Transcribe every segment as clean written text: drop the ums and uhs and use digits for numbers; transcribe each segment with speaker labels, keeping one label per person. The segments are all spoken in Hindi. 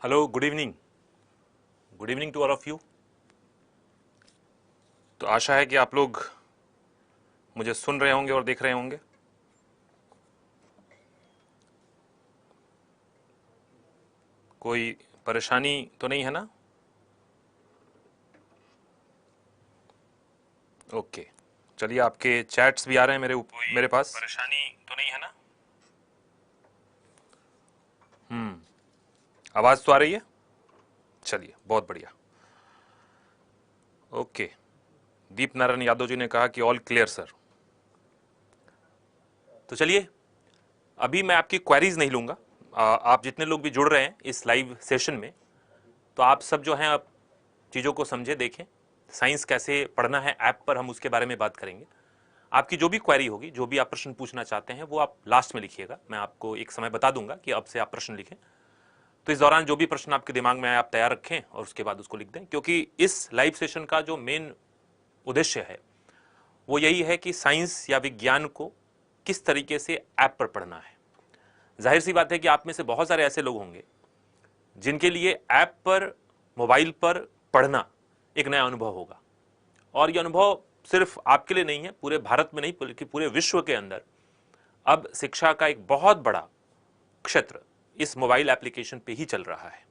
Speaker 1: Hello, good evening. Good evening to all of you. तो आशा है कि आप लोग मुझे सुन रहे होंगे और देख रहे होंगे। कोई परेशानी तो नहीं है ना? ओके, चलिए, आपके चैट्स भी आ रहे हैं मेरे पास। परेशानी तो नहीं है ना? आवाज तो आ रही है। चलिए, बहुत बढ़िया। ओके, दीप नारायण यादव जी ने कहा कि ऑल क्लियर सर। तो चलिए, अभी मैं आपकी क्वेरीज नहीं लूंगा। आप जितने लोग भी जुड़ रहे हैं इस लाइव सेशन में, तो आप सब जो हैं आप चीज़ों को समझे, देखें साइंस कैसे पढ़ना है। ऐप पर हम उसके बारे में बात करेंगे। आपकी जो भी क्वेरी होगी, जो भी आप प्रश्न पूछना चाहते हैं, वो आप लास्ट में लिखिएगा। मैं आपको एक समय बता दूंगा कि अब से आप प्रश्न लिखें। तो इस दौरान जो भी प्रश्न आपके दिमाग में आए आप तैयार रखें और उसके बाद उसको लिख दें, क्योंकि इस लाइव सेशन का जो मेन उद्देश्य है वो यही है कि साइंस या विज्ञान को किस तरीके से ऐप पर पढ़ना है। जाहिर सी बात है कि आप में से बहुत सारे ऐसे लोग होंगे जिनके लिए ऐप पर, मोबाइल पर पढ़ना एक नया अनुभव होगा। और यह अनुभव सिर्फ आपके लिए नहीं है, पूरे भारत में नहीं बल्कि पूरे विश्व के अंदर अब शिक्षा का एक बहुत बड़ा क्षेत्र इस मोबाइल एप्लीकेशन पे ही चल रहा है।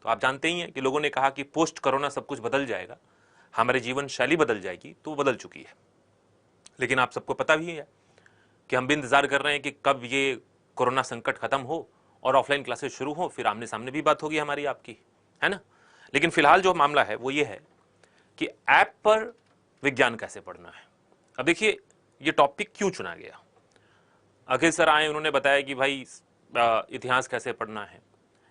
Speaker 1: तो आप जानते ही हैं कि लोगों ने कहा कि पोस्ट कोरोना सब कुछ बदल जाएगा, हमारी जीवन शैली बदल जाएगी, तो वो बदल चुकी है। लेकिन आप सबको पता भी है कि हम भी इंतजार कर रहे हैं कि कब ये कोरोना संकट खत्म हो और ऑफलाइन क्लासेस शुरू हो, फिर आमने सामने भी बात होगी हमारी आपकी, है ना। लेकिन फिलहाल जो मामला है वो ये है कि ऐप पर विज्ञान कैसे पढ़ना है। अब देखिए, ये टॉपिक क्यों चुना गया। अखिल सर आए, उन्होंने बताया कि भाई इतिहास कैसे पढ़ना है।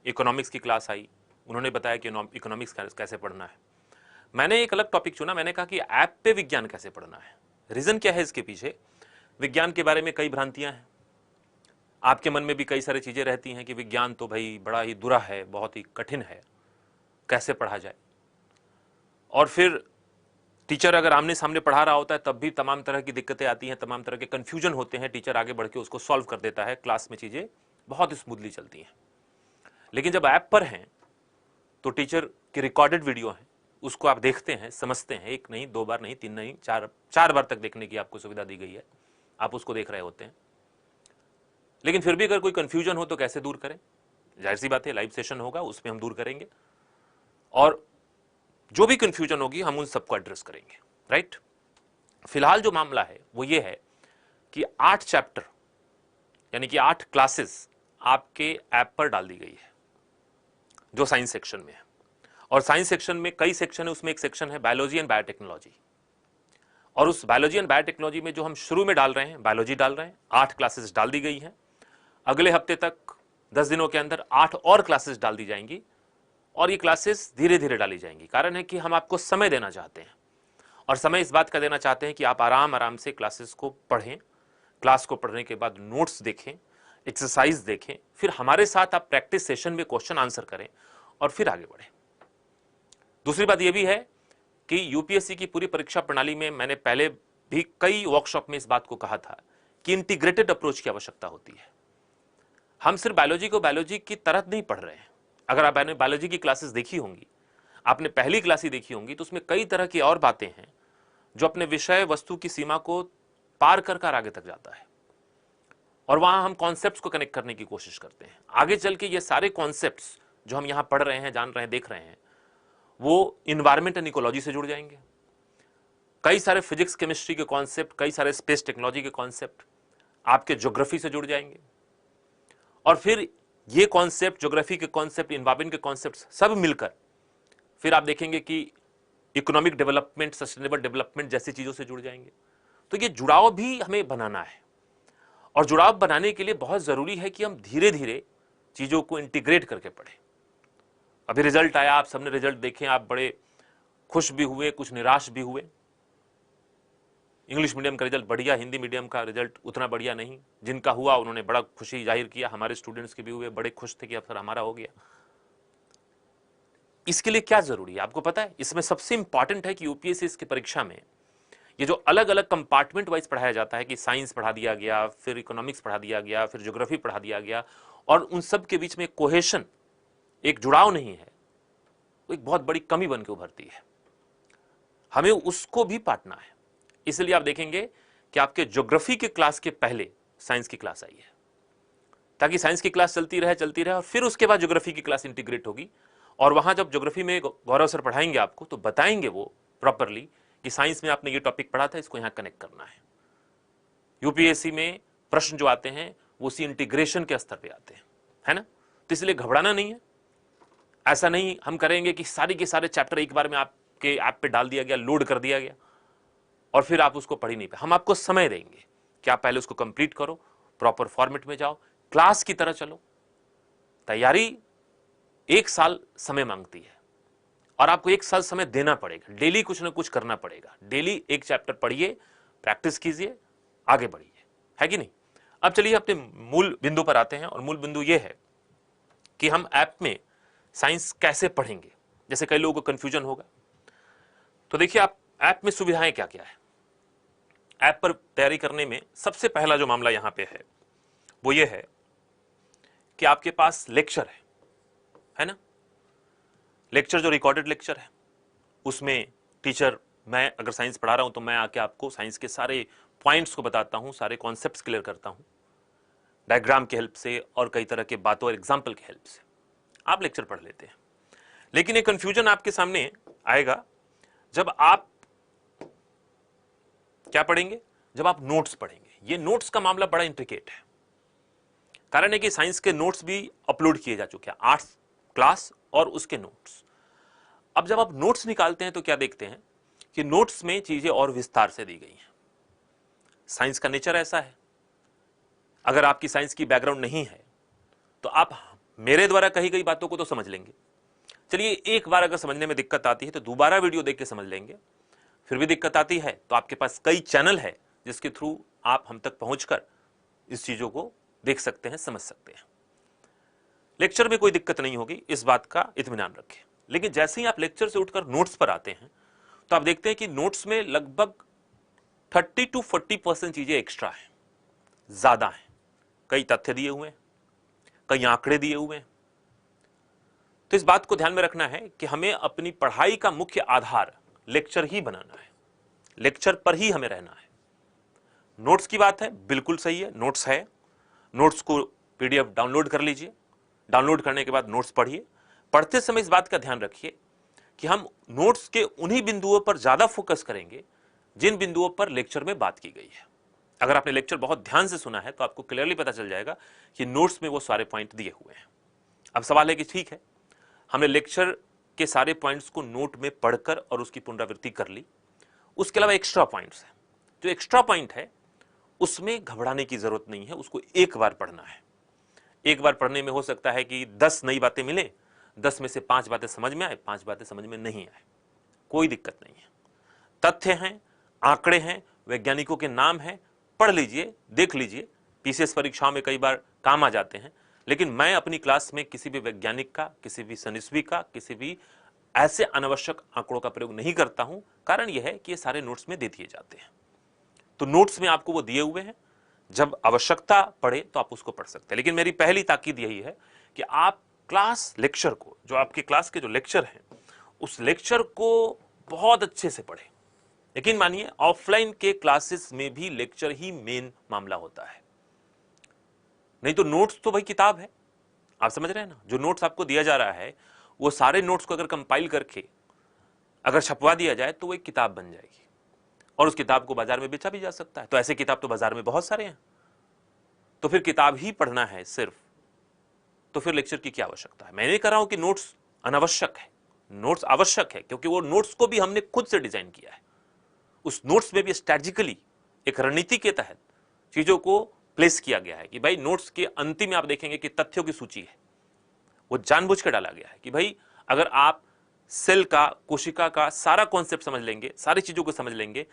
Speaker 1: इकोनॉमिक्स की क्लास आई, उन्होंने बताया कि इकोनॉमिक्स कैसे पढ़ना है। मैंने एक अलग टॉपिक चुना, मैंने कहा कि ऐप पे विज्ञान कैसे पढ़ना है। रीजन क्या है इसके पीछे? विज्ञान के बारे में कई भ्रांतियां हैं। आपके मन में भी कई सारी चीजें रहती हैं कि विज्ञान तो भाई बड़ा ही बुरा है, बहुत ही कठिन है, कैसे पढ़ा जाए। और फिर टीचर अगर आमने सामने पढ़ा रहा होता है तब भी तमाम तरह की दिक्कतें आती हैं, तमाम तरह के कंफ्यूजन होते हैं। टीचर आगे बढ़ के उसको सॉल्व कर देता है, क्लास में चीजें बहुत स्मूथली चलती हैं। लेकिन जब ऐप पर हैं तो टीचर की रिकॉर्डेड वीडियो है, उसको आप देखते हैं, समझते हैं। एक नहीं, दो बार नहीं, तीन नहीं, चार बार तक देखने की आपको सुविधा दी गई है। आप उसको देख रहे होते हैं। लेकिन फिर भी अगर कोई कंफ्यूजन हो तो कैसे दूर करें? जाहिर सी बात है, लाइव सेशन होगा, उसमें हम दूर करेंगे और जो भी कंफ्यूजन होगी हम उन सबको एड्रेस करेंगे। राइट। फिलहाल जो मामला है वो ये है कि 8 चैप्टर यानी कि 8 क्लासेस आपके ऐप पर डाल दी गई है जो साइंस सेक्शन में है। और साइंस सेक्शन में कई सेक्शन है, उसमें एक सेक्शन है बायोलॉजी एंड बायोटेक्नोलॉजी। और उस बायोलॉजी एंड बायोटेक्नोलॉजी में जो हम शुरू में डाल रहे हैं, बायोलॉजी डाल रहे हैं, 8 क्लासेस डाल दी गई हैं। अगले हफ्ते तक 10 दिनों के अंदर 8 और क्लासेस डाल दी जाएंगी और ये क्लासेस धीरे धीरे डाली जाएंगी। कारण है कि हम आपको समय देना चाहते हैं और समय इस बात का देना चाहते हैं कि आप आराम आराम से क्लासेस को पढ़ें। क्लास को पढ़ने के बाद नोट्स देखें, एक्सरसाइज देखें, फिर हमारे साथ आप प्रैक्टिस सेशन में क्वेश्चन आंसर करें और फिर आगे बढ़ें। दूसरी बात यह भी है कि यूपीएससी की पूरी परीक्षा प्रणाली में मैंने पहले भी कई वर्कशॉप में इस बात को कहा था कि इंटीग्रेटेड अप्रोच की आवश्यकता होती है। हम सिर्फ बायोलॉजी को बायोलॉजी की तरह नहीं पढ़ रहे हैं। अगर आपने बायोलॉजी की क्लासेस देखी होंगी, आपने पहली क्लास ही देखी होंगी, तो उसमें कई तरह की और बातें हैं जो अपने विषय वस्तु की सीमा को पार कर आगे तक जाता है। और वहां हम कॉन्सेप्ट्स को कनेक्ट करने की कोशिश करते हैं। आगे चल के ये सारे कॉन्सेप्ट्स जो हम यहां पढ़ रहे हैं, जान रहे हैं, देख रहे हैं, वो इन्वायरमेंट एंड इकोलॉजी से जुड़ जाएंगे। कई सारे फिजिक्स केमिस्ट्री के कॉन्सेप्ट, कई सारे स्पेस टेक्नोलॉजी के कॉन्सेप्ट आपके ज्योग्राफी से जुड़ जाएंगे। और फिर ये कॉन्सेप्ट, ज्योग्राफी के कॉन्सेप्ट, इन्वायरमेंट के कॉन्सेप्ट सब मिलकर फिर आप देखेंगे कि इकोनॉमिक डेवलपमेंट, सस्टेनेबल डेवलपमेंट जैसी चीजों से जुड़ जाएंगे। तो ये जुड़ाव भी हमें बनाना है और जुड़ाव बनाने के लिए बहुत जरूरी है कि हम धीरे धीरे चीजों को इंटीग्रेट करके पढ़ें। अभी रिजल्ट आया, आप सबने रिजल्ट देखे, आप बड़े खुश भी हुए, कुछ निराश भी हुए। इंग्लिश मीडियम का रिजल्ट बढ़िया, हिंदी मीडियम का रिजल्ट उतना बढ़िया नहीं। जिनका हुआ उन्होंने बड़ा खुशी जाहिर किया, हमारे स्टूडेंट्स के भी हुए, बड़े खुश थे कि अब सर हमारा हो गया। इसके लिए क्या जरूरी है आपको पता है? इसमें सबसे इंपॉर्टेंट है कि यूपीएससी इसकी परीक्षा में ये जो अलग अलग कंपार्टमेंट वाइज पढ़ाया जाता है कि साइंस पढ़ा दिया गया, फिर इकोनॉमिक्स पढ़ा दिया गया, फिर ज्योग्राफी पढ़ा दिया गया, और उन सब के बीच में कोहेशन एक जुड़ाव नहीं है, वो एक बहुत बड़ी कमी बन के उभरती है। हमें उसको भी पाटना है। इसलिए आप देखेंगे कि आपके ज्योग्राफी के क्लास के पहले साइंस की क्लास आई है, ताकि साइंस की क्लास चलती रहे और फिर उसके बाद ज्योग्राफी की क्लास इंटीग्रेट होगी। और वहां जब ज्योग्राफी में गौरव सर पढ़ाएंगे आपको, तो बताएंगे वो प्रॉपरली कि साइंस में आपने ये टॉपिक पढ़ा था, इसको यहां कनेक्ट करना है। यूपीएससी में प्रश्न जो आते हैं वो उसी इंटीग्रेशन के स्तर पे आते हैं, है ना। तो इसलिए घबराना नहीं है। ऐसा नहीं हम करेंगे कि सारी के सारे चैप्टर एक बार में आपके ऐप पे डाल दिया गया, लोड कर दिया गया और फिर आप उसको पढ़ ही नहीं पाए। हम आपको समय देंगे कि आप पहले उसको कंप्लीट करो, प्रॉपर फॉर्मेट में जाओ, क्लास की तरह चलो। तैयारी 1 साल समय मांगती है और आपको 1 साल समय देना पड़ेगा। डेली कुछ ना कुछ करना पड़ेगा। डेली एक चैप्टर पढ़िए, प्रैक्टिस कीजिए, आगे बढ़िए, है कि नहीं। अब चलिए अपने मूल बिंदु पर आते हैं और मूल बिंदु यह है कि हम ऐप में साइंस कैसे पढ़ेंगे। जैसे कई लोगों को कंफ्यूजन होगा, तो देखिए आप ऐप में सुविधाएं क्या क्या है। ऐप पर तैयारी करने में सबसे पहला जो मामला यहां पे है वो ये है कि आपके पास लेक्चर है ना। लेक्चर जो रिकॉर्डेड लेक्चर है, उसमें टीचर, मैं अगर साइंस पढ़ा रहा हूं तो मैं आके आपको साइंस के सारे पॉइंट्स को बताता हूं, सारे कॉन्सेप्ट्स क्लियर करता हूं, डायग्राम की हेल्प से और कई तरह के बातों और एग्जाम्पल की हेल्प से आप लेक्चर पढ़ लेते हैं। लेकिन एक कंफ्यूजन आपके सामने आएगा जब आप क्या पढ़ेंगे, जब आप नोट्स पढ़ेंगे। ये नोट्स का मामला बड़ा इंट्रिकेट है। कारण है कि साइंस के नोट्स भी अपलोड किए जा चुके हैं, आर्ट्स क्लास और उसके नोट्स। अब जब आप नोट्स निकालते हैं तो क्या देखते हैं कि नोट्स में चीजें और विस्तार से दी गई हैं। साइंस का नेचर ऐसा है, अगर आपकी साइंस की बैकग्राउंड नहीं है तो आप मेरे द्वारा कही गई बातों को तो समझ लेंगे। चलिए एक बार अगर समझने में दिक्कत आती है तो दोबारा वीडियो देख के समझ लेंगे। फिर भी दिक्कत आती है तो आपके पास कई चैनल है जिसके थ्रू आप हम तक पहुंचकर इस चीजों को देख सकते हैं, समझ सकते हैं। लेक्चर में कोई दिक्कत नहीं होगी, इस बात का इत्मीनान रखें। लेकिन जैसे ही आप लेक्चर से उठकर नोट्स पर आते हैं तो आप देखते हैं कि नोट्स में लगभग 30 to 40% चीजें एक्स्ट्रा है, ज्यादा है। कई तथ्य दिए हुए हैं, कई आंकड़े दिए हुए हैं। तो इस बात को ध्यान में रखना है कि हमें अपनी पढ़ाई का मुख्य आधार लेक्चर ही बनाना है, लेक्चर पर ही हमें रहना है। नोट्स की बात है, बिल्कुल सही है, नोट्स है, नोट्स को पीडीएफ डाउनलोड कर लीजिए। डाउनलोड करने के बाद नोट्स पढ़िए। पढ़ते समय इस बात का ध्यान रखिए कि हम नोट्स के उन्हीं बिंदुओं पर ज्यादा फोकस करेंगे जिन बिंदुओं पर लेक्चर में बात की गई है। अगर आपने लेक्चर बहुत ध्यान से सुना है तो आपको क्लियरली पता चल जाएगा कि नोट्स में वो सारे पॉइंट दिए हुए हैं। अब सवाल है कि ठीक है, हमने लेक्चर के सारे पॉइंट्स को नोट में पढ़कर और उसकी पुनरावृत्ति कर ली, उसके अलावा एक्स्ट्रा पॉइंट्स है। जो एक्स्ट्रा पॉइंट है उसमें घबराने की जरूरत नहीं है, उसको एक बार पढ़ना है। एक बार पढ़ने में हो सकता है कि 10 नई बातें मिले, 10 में से 5 बातें समझ में आए, 5 बातें समझ में नहीं आए, कोई दिक्कत नहीं है। तथ्य हैं, आंकड़े हैं, वैज्ञानिकों के नाम हैं, पढ़ लीजिए, देख लीजिए। पीसीएस परीक्षाओं में कई बार काम आ जाते हैं। लेकिन मैं अपनी क्लास में किसी भी वैज्ञानिक का, किसी भी सनिस्वी का, किसी भी ऐसे अनावश्यक आंकड़ों का प्रयोग नहीं करता हूं। कारण यह है कि ये सारे नोट्स में दे दिए जाते हैं। तो नोट्स में आपको वो दिए हुए हैं, जब आवश्यकता पड़े तो आप उसको पढ़ सकते हैं। लेकिन मेरी पहली ताकीद यही है कि आप क्लास लेक्चर को, जो आपके क्लास के जो लेक्चर हैं, उस लेक्चर को बहुत अच्छे से पढ़ें। यकीन मानिए ऑफलाइन के क्लासेस में भी लेक्चर ही मेन मामला होता है। नहीं तो नोट्स तो भाई किताब है, आप समझ रहे हैं ना। जो नोट्स आपको दिया जा रहा है वो सारे नोट्स को अगर कंपाइल करके अगर छपवा दिया जाए तो वो एक किताब बन जाएगी और उस किताब को बाजार में बेचा भी जा सकता है। तो ऐसे किताब तो बाजार में बहुत सारे हैं। तो फिर किताब ही पढ़ना है सिर्फ, तो फिर लेक्चर की क्या आवश्यकता है। मैं नहीं कह रहा हूं कि नोट्स अनावश्यक है, नोट्स आवश्यक है, क्योंकि वो नोट्स को भी हमने खुद से डिजाइन किया है। उस नोट्स में भी स्ट्रेटेजिकली एक रणनीति के तहत चीजों को प्लेस किया गया है कि भाई नोट्स के अंतिम में आप देखेंगे कि तथ्यों की सूची है, वो जानबूझ के डाला गया है कि भाई अगर आप सेल का, कोशिका का सारा कॉन्सेप्ट समझ लेंगे, सारी चीजों को समझ लेंगे,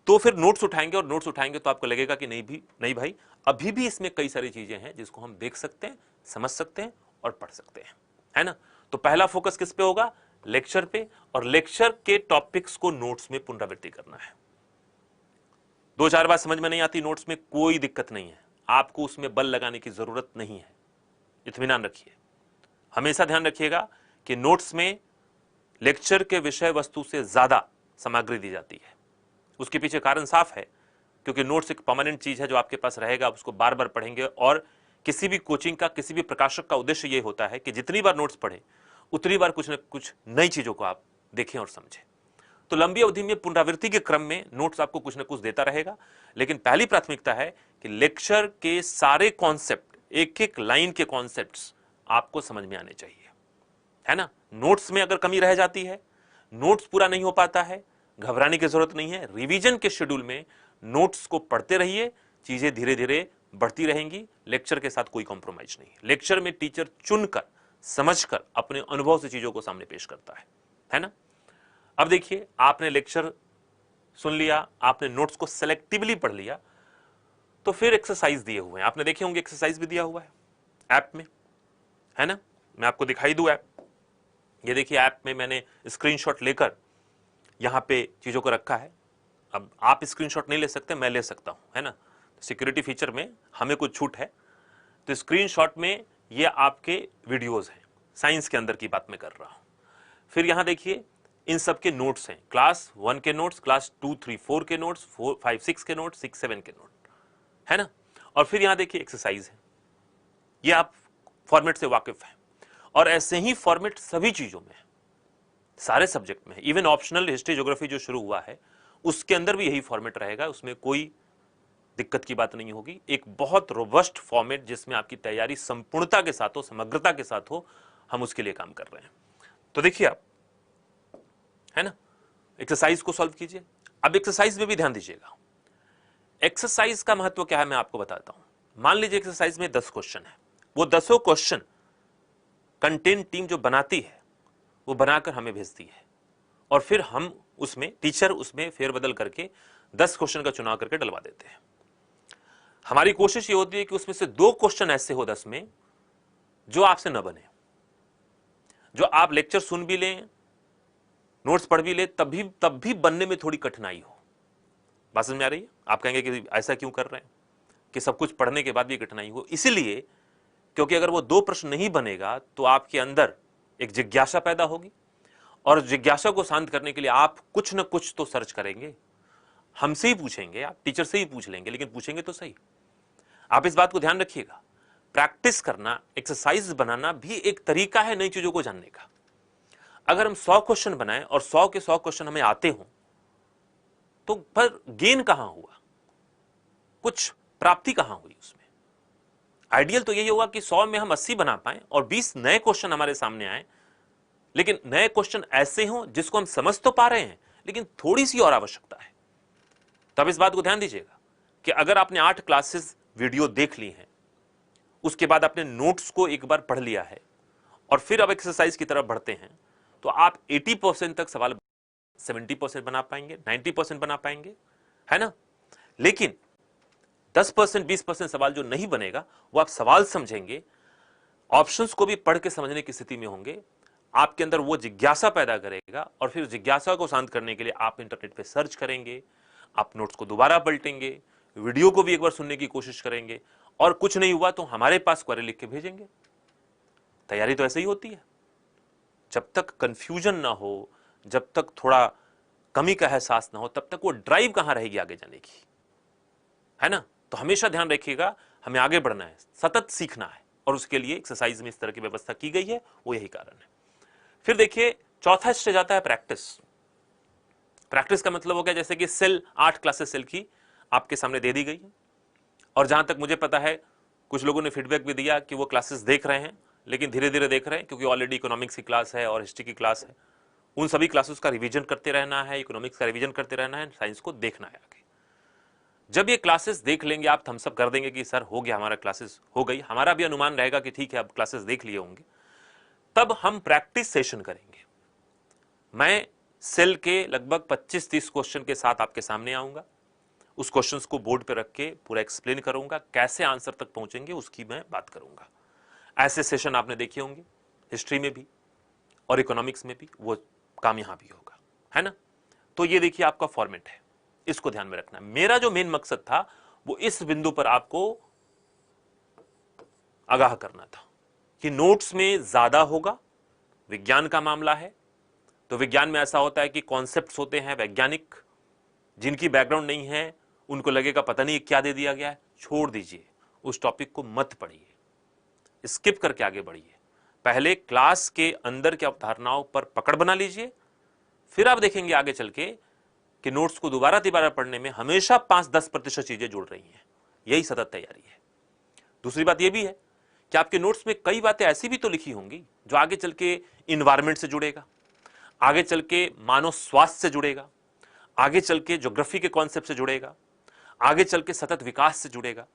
Speaker 1: तो फिर नोट्स उठाएंगे और नोट्स उठाएंगे तो आपको लगेगा कि नहीं भाई, अभी भी इसमें कई सारी चीजें हैं जिसको हम देख सकते हैं, समझ सकते हैं और पढ़ सकते हैं, है ना। तो पहला फोकस किस पे होगा, लेक्चर पे, और लेक्चर के टॉपिक्स को नोट्स में पुनरावृत्ति करना है। 2-4 बात समझ में नहीं आती नोट्स में, कोई दिक्कत नहीं है, आपको उसमें बल लगाने की जरूरत नहीं है, इत्मीनान रखिए। हमेशा ध्यान रखिएगा कि नोट्स में लेक्चर के विषय वस्तु से ज्यादा सामग्री दी जाती है। उसके पीछे कारण साफ है, क्योंकि नोट्स एक परमानेंट चीज है जो आपके पास रहेगा, आप उसको बार बार पढ़ेंगे। और किसी भी कोचिंग का, किसी भी प्रकाशक का उद्देश्य यह होता है कि जितनी बार नोट्स पढ़ें उतनी बार कुछ न कुछ नई चीजों को आप देखें और समझें। तो लंबी अवधि में पुनरावृत्ति के क्रम में नोट्स आपको कुछ न कुछ देता रहेगा, लेकिन पहली प्राथमिकता है कि लेक्चर के सारे कॉन्सेप्ट, एक एक लाइन के कॉन्सेप्ट्स आपको समझ में आने चाहिए, है ना। नोट्स में अगर कमी रह जाती है, नोट्स पूरा नहीं हो पाता है, घबराने की जरूरत नहीं है। रिवीजन के शेड्यूल में नोट्स को पढ़ते रहिए, चीजें धीरे धीरे बढ़ती रहेंगी। लेक्चर के साथ कोई कॉम्प्रोमाइज नहीं। लेक्चर में टीचर चुनकर, समझकर, अपने अनुभव से चीजों को सामने पेश करता है ना। अब देखिए, आपने लेक्चर सुन लिया, आपने नोट्स को सेलेक्टिवली पढ़ लिया, तो फिर एक्सरसाइज दिए हुए हैं। आपने देखे होंगे एक्सरसाइज भी दिया हुआ है ऐप में, है ना। मैं आपको दिखाई दूं ऐप। ये देखिए, ऐप में मैंने स्क्रीनशॉट लेकर यहां पे चीजों को रखा है। अब आप स्क्रीनशॉट नहीं ले सकते, मैं ले सकता हूं, है ना। सिक्योरिटी फीचर में हमें कुछ छूट है। तो स्क्रीनशॉट में ये आपके वीडियोस हैं, साइंस के अंदर की बात मैं कर रहा हूं। फिर यहां देखिए, इन सब के नोट्स हैं, क्लास 1 के नोट्स, क्लास 2, 3, 4 के नोट्स, 4, 5, 6 के नोट्स, 6, 7 के नोट, है ना। और फिर यहां देखिए एक्सरसाइज है। ये आप फॉर्मेट से वाकिफ हैं, और ऐसे ही फॉर्मेट सभी चीजों में है, सारे सब्जेक्ट में है। इवन ऑप्शनल हिस्ट्री ज्योग्राफी जो शुरू हुआ है उसके अंदर भी यही फॉर्मेट रहेगा, उसमें कोई दिक्कत की बात नहीं होगी। एक बहुत रोबस्ट फॉर्मेट जिसमें आपकी तैयारी संपूर्णता के साथ हो, समग्रता के साथ हो, हम उसके लिए काम कर रहे हैं। तो देखिए आप, है ना, एक्सरसाइज को सॉल्व कीजिए। अब एक्सरसाइज में भी ध्यान दीजिएगा। एक्सरसाइज का महत्व क्या है मैं आपको बताता हूं। मान लीजिए एक्सरसाइज में 10 क्वेश्चन है, वो 10 क्वेश्चन कंटेंट टीम जो बनाती है वो बनाकर हमें भेजती है, और फिर हम उसमें, टीचर उसमें फेरबदल करके 10 क्वेश्चन का चुनाव करके डलवा देते हैं। हमारी कोशिश ये होती है कि उसमें से 2 क्वेश्चन ऐसे हो 10 में जो आपसे न बने, जो आप लेक्चर सुन भी लें, नोट्स पढ़ भी ले, तब भी बनने में थोड़ी कठिनाई हो। बात समझ में आ रही है। आप कहेंगे कि ऐसा क्यों कर रहे हैं कि सब कुछ पढ़ने के बाद भी कठिनाई हो। इसीलिए क्योंकि अगर वो 2 प्रश्न नहीं बनेगा तो आपके अंदर एक जिज्ञासा पैदा होगी, और जिज्ञासा को शांत करने के लिए आप कुछ न कुछ तो सर्च करेंगे। हमसे ही पूछेंगे, आप टीचर से ही पूछ लेंगे, लेकिन पूछेंगे तो सही। आप इस बात को ध्यान रखिएगा। प्रैक्टिस करना, एक्सरसाइज बनाना भी एक तरीका है नई चीजों को जानने का। अगर हम 100 क्वेश्चन बनाएं और 100 के 100 क्वेश्चन हमें आते हों, तो पर गेन कहां हुआ, कुछ प्राप्ति कहां हुई उसमें। आइडियल तो यही होगा कि 100 में हम 80 बना पाएं और 20 नए क्वेश्चन हमारे सामने आए, लेकिन नए क्वेश्चन ऐसे हों जिसको हम समझ तो पा रहे हैं, लेकिन थोड़ी सी और आवश्यकता है। तब इस बात को ध्यान दीजिएगा कि अगर आपने 8 क्लासेस वीडियो देख ली हैं, उसके बाद आपने नोट्स को एक बार पढ़ लिया है, और फिर अब एक्सरसाइज की तरफ बढ़ते हैं, तो आप 80% तक सवाल 70% बना पाएंगे, 90% बना पाएंगे, है ना। लेकिन 10%, 20% सवाल जो नहीं बनेगा, वो आप सवाल समझेंगे, ऑप्शंस को भी पढ़ के समझने की स्थिति में होंगे, आपके अंदर वो जिज्ञासा पैदा करेगा, और फिर जिज्ञासा को शांत करने के लिए आप इंटरनेट पे सर्च करेंगे, आप नोट्स को दोबारा पलटेंगे, वीडियो को भी एक बार सुनने की कोशिश करेंगे, और कुछ नहीं हुआ तो हमारे पास क्वेरी लिख के भेजेंगे। तैयारी तो ऐसे ही होती है। जब तक कंफ्यूजन ना हो, जब तक थोड़ा कमी का एहसास ना हो, तब तक वो ड्राइव कहां रहेगी आगे जाने की, है ना। तो हमेशा ध्यान रखिएगा, हमें आगे बढ़ना है, सतत सीखना है, और उसके लिए एक्सरसाइज में इस तरह की व्यवस्था की गई है, वो यही कारण है। फिर देखिए, चौथा स्टेज आता है प्रैक्टिस। प्रैक्टिस का मतलब हो गया जैसे कि सेल, 8 क्लासेस सेल की आपके सामने दे दी गई है, और जहां तक मुझे पता है कुछ लोगों ने फीडबैक भी दिया कि वो क्लासेस देख रहे हैं, लेकिन धीरे धीरे देख रहे हैं, क्योंकि ऑलरेडी इकोनॉमिक्स की क्लास है और हिस्ट्री की क्लास है। उन सभी क्लासेस का रिवीजन करते रहना है, इकोनॉमिक्स का रिवीजन करते रहना है, साइंस को देखना है आगे। जब ये क्लासेस देख लेंगे आप, थम्स अप कर देंगे कि सर हो गया, हमारा क्लासेस हो गई, हमारा भी अनुमान रहेगा कि ठीक है अब क्लासेस देख लिए होंगे, तब हम प्रैक्टिस सेशन करेंगे। मैं सेल के लगभग 25-30 क्वेश्चन के साथ आपके सामने आऊंगा, उस क्वेश्चंस को बोर्ड पे रख के पूरा एक्सप्लेन करूंगा, कैसे आंसर तक पहुंचेंगे उसकी मैं बात करूंगा। ऐसे सेशन आपने देखे होंगे हिस्ट्री में भी और इकोनॉमिक्स में भी, वो काम यहां भी होगा, है ना। तो ये देखिए आपका फॉर्मेट है, इसको ध्यान में रखना। मेरा जो मेन मकसद था वो इस बिंदु पर आपको आगाह करना था कि नोट्स में ज्यादा होगा, विज्ञान का मामला है तो विज्ञान में ऐसा होता है कि कॉन्सेप्ट्स होते हैं वैज्ञानिक, जिनकी बैकग्राउंड नहीं है उनको लगेगा पता नहीं क्या दे दिया गया है, छोड़ दीजिए, उस टॉपिक को मत पढ़िए, स्किप करके आगे बढ़िए। पहले क्लास के अंदर की अवधारणाओं पर पकड़ बना लीजिए, फिर आप देखेंगे आगे चल के कि नोट्स को दोबारा तिबारा पढ़ने में हमेशा 5-10% चीजें जुड़ रही हैं। यही सतत तैयारी है। दूसरी बात यह भी है कि आपके नोट्स में कई बातें ऐसी भी तो लिखी होंगी जो आगे चल के इन्वायरमेंट से जुड़ेगा, आगे चल के मानव स्वास्थ्य से जुड़ेगा, आगे चल के ज्योग्राफी के कॉन्सेप्ट से जुड़ेगा, आगे चल के सतत विकास से जुड़ेगा।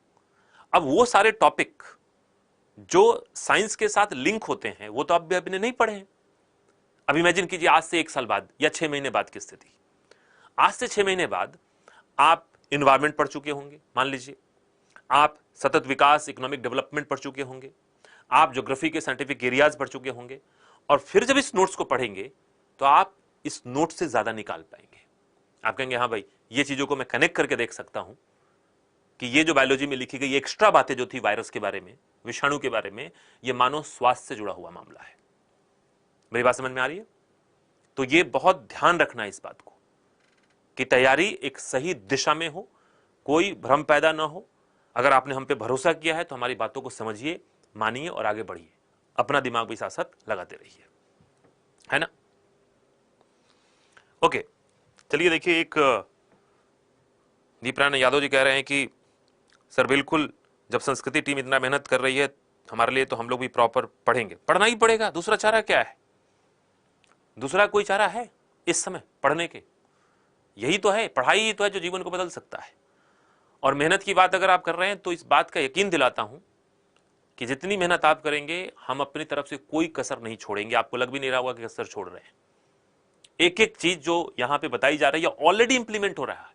Speaker 1: अब वो सारे टॉपिक जो साइंस के साथ लिंक होते हैं वो तो आप भी आपने नहीं पढ़े हैं। अब इमेजिन कीजिए आज से 1 साल बाद या 6 महीने बाद की स्थिति। आज से 6 महीने बाद आप इन्वायरमेंट पढ़ चुके होंगे, मान लीजिए आप सतत विकास इकोनॉमिक डेवलपमेंट पढ़ चुके होंगे, आप ज्योग्राफी के साइंटिफिक एरियाज पढ़ चुके होंगे, और फिर जब इस नोट्स को पढ़ेंगे तो आप इस नोट से ज्यादा निकाल पाएंगे। आप कहेंगे हाँ भाई ये चीजों को मैं कनेक्ट करके देख सकता हूं कि ये जो बायोलॉजी में लिखी गई एक्स्ट्रा बातें जो थी वायरस के बारे में, विषाणु के बारे में, ये मानव स्वास्थ्य से जुड़ा हुआ मामला है। मेरी बात समझ में आ रही है? तो ये बहुत ध्यान रखना है इस बात को कि तैयारी एक सही दिशा में हो, कोई भ्रम पैदा ना हो। अगर आपने हम पे भरोसा किया है तो हमारी बातों को समझिए, मानिए और आगे बढ़िए, अपना दिमाग भी साथ साथ लगाते रहिए, है ना? ओके, चलिए देखिए, एक दीपरान यादव जी कह रहे हैं कि सर बिल्कुल, जब संस्कृति टीम इतना मेहनत कर रही है हमारे लिए तो हम लोग भी प्रॉपर पढ़ेंगे। पढ़ना ही पड़ेगा, दूसरा चारा क्या है? दूसरा कोई चारा है इस समय पढ़ने के? यही तो है, पढ़ाई ही तो है जो जीवन को बदल सकता है। और मेहनत की बात अगर आप कर रहे हैं तो इस बात का यकीन दिलाता हूं कि जितनी मेहनत आप करेंगे हम अपनी तरफ से कोई कसर नहीं छोड़ेंगे। आपको लग भी नहीं रहा होगा कि कसर छोड़ रहे हैं। एक एक चीज जो यहां पे बताई जा रही है ऑलरेडी इंप्लीमेंट हो रहा है,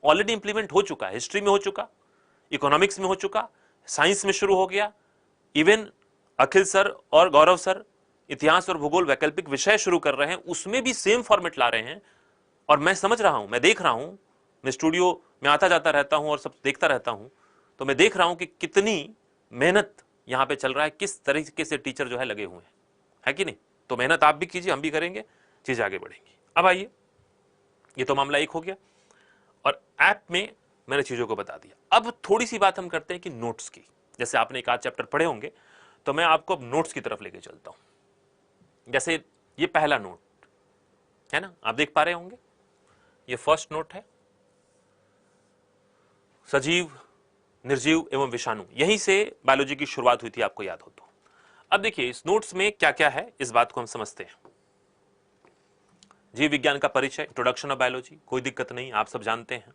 Speaker 1: ऑलरेडी इंप्लीमेंट हो चुका है। हिस्ट्री में हो चुका, इकोनॉमिक्स में हो चुका, साइंस में शुरू हो गया, इवन अखिल सर और गौरव सर इतिहास और भूगोल वैकल्पिक विषय शुरू कर रहे हैं, उसमें भी सेम फॉर्मेट ला रहे हैं। और मैं समझ रहा हूं, मैं देख रहा हूं, मैं स्टूडियो में आता जाता रहता हूं और सब देखता रहता हूं, तो मैं देख रहा हूं कि कितनी मेहनत यहां पे चल रहा है, किस तरीके से टीचर जो है लगे हुए हैं, है कि नहीं? तो मेहनत आप भी कीजिए, हम भी करेंगे, चीज आगे बढ़ेंगी। अब आइए, ये तो मामला एक हो गया और ऐप में मैंने चीजों को बता दिया। अब थोड़ी सी बात हम करते हैं कि नोट्स की। जैसे आपने एक आध चैप्टर पढ़े होंगे तो मैं आपको अब नोट्स की तरफ लेके चलता हूं। जैसे ये पहला नोट है ना, आप देख पा रहे होंगे, ये फर्स्ट नोट है, सजीव, निर्जीव एवं विषाणु। यहीं से बायोलॉजी की शुरुआत हुई थी, आपको याद हो तो। अब देखिए इस नोट्स में क्या क्या है, इस बात को हम समझते हैं। जीव विज्ञान का परिचय, इंट्रोडक्शन ऑफ बायोलॉजी, कोई दिक्कत नहीं, आप सब जानते हैं।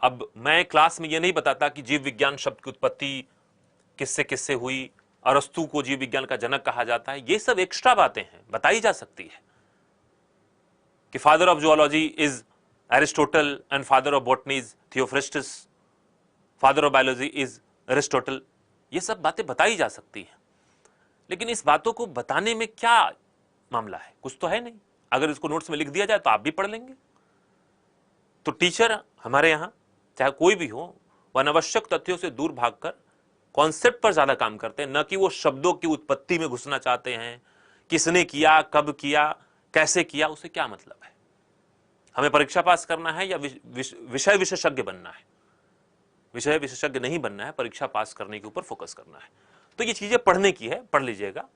Speaker 1: अब मैं क्लास में यह नहीं बताता कि जीव विज्ञान शब्द की उत्पत्ति किससे किससे हुई, अरस्तु को जीव विज्ञान का जनक कहा जाता है, ये सब एक्स्ट्रा बातें हैं, बताई जा सकती है कि father of zoology is Aristotle and father of botany is Theophrastus, father of biology is Aristotle. ये सब बातें बताई जा सकती हैं, लेकिन इस बातों को बताने में क्या मामला है? कुछ तो है नहीं। अगर इसको नोट्स में लिख दिया जाए तो आप भी पढ़ लेंगे। तो टीचर हमारे यहां चाहे कोई भी हो, वह अनावश्यक तथ्यों से दूर भागकर कॉन्सेप्ट पर ज्यादा काम करते हैं, न कि वो शब्दों की उत्पत्ति में घुसना चाहते हैं। किसने किया, कब किया, कैसे किया, उसे क्या मतलब है? हमें परीक्षा पास करना है या विषय विशेषज्ञ बनना है? विषय विशेषज्ञ नहीं बनना है, परीक्षा पास करने के ऊपर फोकस करना है। तो ये चीजें पढ़ने की है, पढ़ लीजिएगा।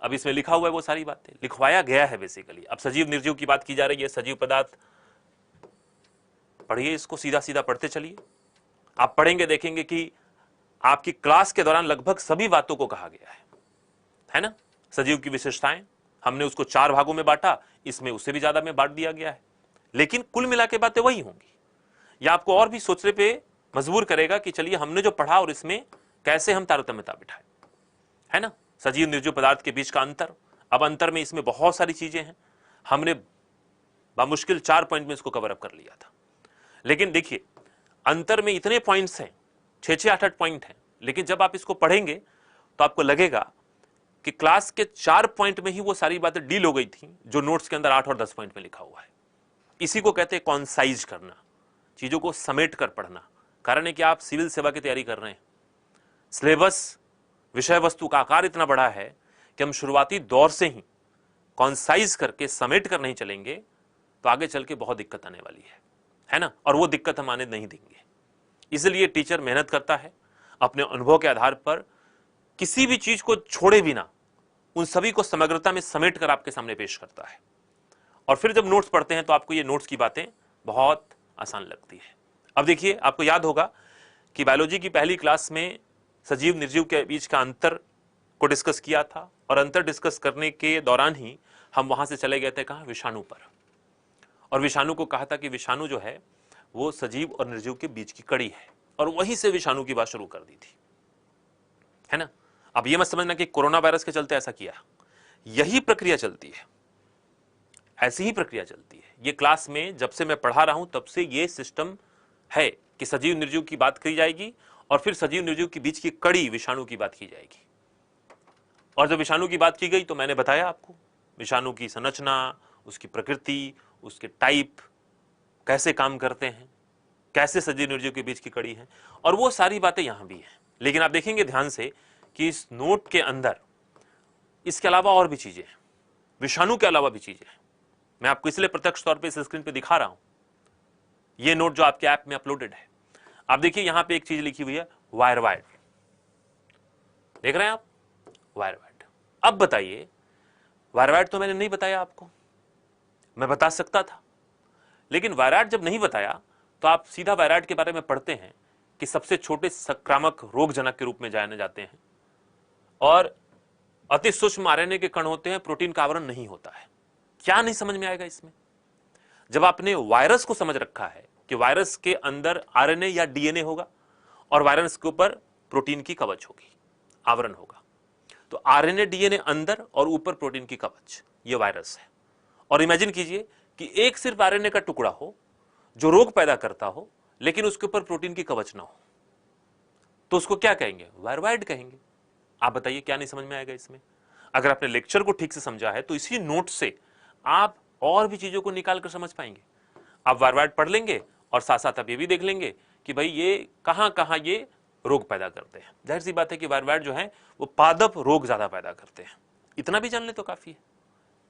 Speaker 1: अब इसमें लिखा हुआ है वो सारी बातें, लिखवाया गया है बेसिकली। अब सजीव निर्जीव की बात की जा रही है, सजीव पदार्थ पढ़िए, इसको सीधा सीधा पढ़ते चलिए। आप पढ़ेंगे देखेंगे कि आपकी क्लास के दौरान लगभग सभी बातों को कहा गया है ना? सजीव की विशेषताएं, हमने उसको 4 भागों में बांटा, इसमें उससे भी ज्यादा में बांट दिया गया है, लेकिन कुल मिला के बातें वही होंगी। यह आपको और भी सोचने पे मजबूर करेगा कि चलिए हमने जो पढ़ा और इसमें कैसे हम तारतम्यता बिठाएं, है ना? सजीव निर्जीव पदार्थ के बीच का अंतर। अब अंतर में इसमें बहुत सारी चीजें हैं, हमने बामुश्किल 4 पॉइंट में इसको कवर अप कर लिया था। लेकिन देखिए अंतर में इतने पॉइंट्स हैं, 6-6, 8-8 पॉइंट हैं, लेकिन जब आप इसको पढ़ेंगे तो आपको लगेगा कि क्लास के 4 पॉइंट में ही वो सारी बातें डील हो गई थी जो नोट्स के अंदर 8 और 10 पॉइंट में लिखा हुआ है। इसी को कहते हैं कॉन्साइज करना, चीजों को समेट कर पढ़ना। कारण है कि आप सिविल सेवा की तैयारी कर रहे हैं, सिलेबस विषय वस्तु का आकार इतना बड़ा है कि हम शुरुआती दौर से ही कॉन्साइज करके समेट कर नहीं चलेंगे तो आगे चल के बहुत दिक्कत आने वाली है ना। और वो दिक्कत हम आने नहीं देंगे। इसलिए टीचर मेहनत करता है अपने अनुभव के आधार पर, किसी भी चीज को छोड़े बिना उन सभी को समग्रता में समेट कर आपके सामने पेश करता है। और फिर जब नोट्स पढ़ते हैं तो आपको ये नोट्स की बातें बहुत आसान लगती है। अब देखिए, आपको याद होगा कि बायोलॉजी की पहली क्लास में सजीव निर्जीव के बीच का अंतर को डिस्कस किया था, और अंतर डिस्कस करने के दौरान ही हम वहां से चले गए थे कहां, विषाणु पर। और विषाणु को कहा था कि विषाणु जो है वो सजीव और निर्जीव के बीच की कड़ी है, और वहीं से विषाणु की बात शुरू कर दी थी, है ना। अब ये मत समझना कि कोरोना वायरस के चलते ऐसा किया, यही प्रक्रिया चलती है, ऐसी ही प्रक्रिया चलती है। ये क्लास में जब से मैं पढ़ा रहा हूं तब से ये सिस्टम है कि सजीव निर्जीव की बात की जाएगी और फिर सजीव निर्जीव के बीच की कड़ी विषाणु की बात की जाएगी। और जब विषाणु की बात की गई तो मैंने बताया आपको विषाणु की संरचना, उसकी प्रकृति, उसके टाइप, कैसे काम करते हैं, कैसे सजीव निर्जीव के बीच की कड़ी है, और वो सारी बातें यहां भी हैं। लेकिन आप देखेंगे ध्यान से कि इस नोट के अंदर इसके अलावा और भी चीजें हैं, विषाणु के अलावा भी चीजें हैं। मैं आपको इसलिए प्रत्यक्ष तौर पे इस स्क्रीन पे दिखा रहा हूं। ये नोट जो आपके ऐप में अपलोडेड है, आप देखिए यहां पे एक चीज लिखी हुई है, वायरवाइड। देख रहे हैं आप, वायरवाइड। अब बताइए, वायरवाइड तो मैंने नहीं बताया आपको, मैं बता सकता था, लेकिन वायरवाइड जब नहीं बताया तो आप सीधा वायरवाइड के बारे में पढ़ते हैं कि सबसे छोटे संक्रामक रोगजनक के रूप में जाने जाते हैं, और अति सूक्ष्म आरएनए के कण होते हैं, प्रोटीन का आवरण नहीं होता है। क्या नहीं समझ में आएगा इसमें? जब आपने वायरस को समझ रखा है कि वायरस के अंदर आरएनए या डीएनए होगा और वायरस के ऊपर प्रोटीन की कवच होगी, आवरण होगा, तो आरएनए डीएनए अंदर और ऊपर प्रोटीन की कवच, ये वायरस है। और इमेजिन कीजिए कि एक सिर्फ आरएनए का टुकड़ा हो जो रोग पैदा करता हो, लेकिन उसके ऊपर प्रोटीन की कवच ना हो, तो उसको क्या कहेंगे? वायरवाइड कहेंगे। आप बताइए क्या नहीं समझ में आएगा इसमें? अगर आपने लेक्चर को ठीक से समझा है तो इसी नोट से आप और भी चीजों को निकाल कर समझ पाएंगे। आप वायरवाइड पढ़ लेंगे और साथ साथ आप ये भी देख लेंगे कि भाई ये कहां कहां ये रोग पैदा करते हैं। जाहिर सी बात है कि वायरवाइड जो है वो पादप रोग ज्यादा पैदा करते हैं। इतना भी जान ले तो काफी है।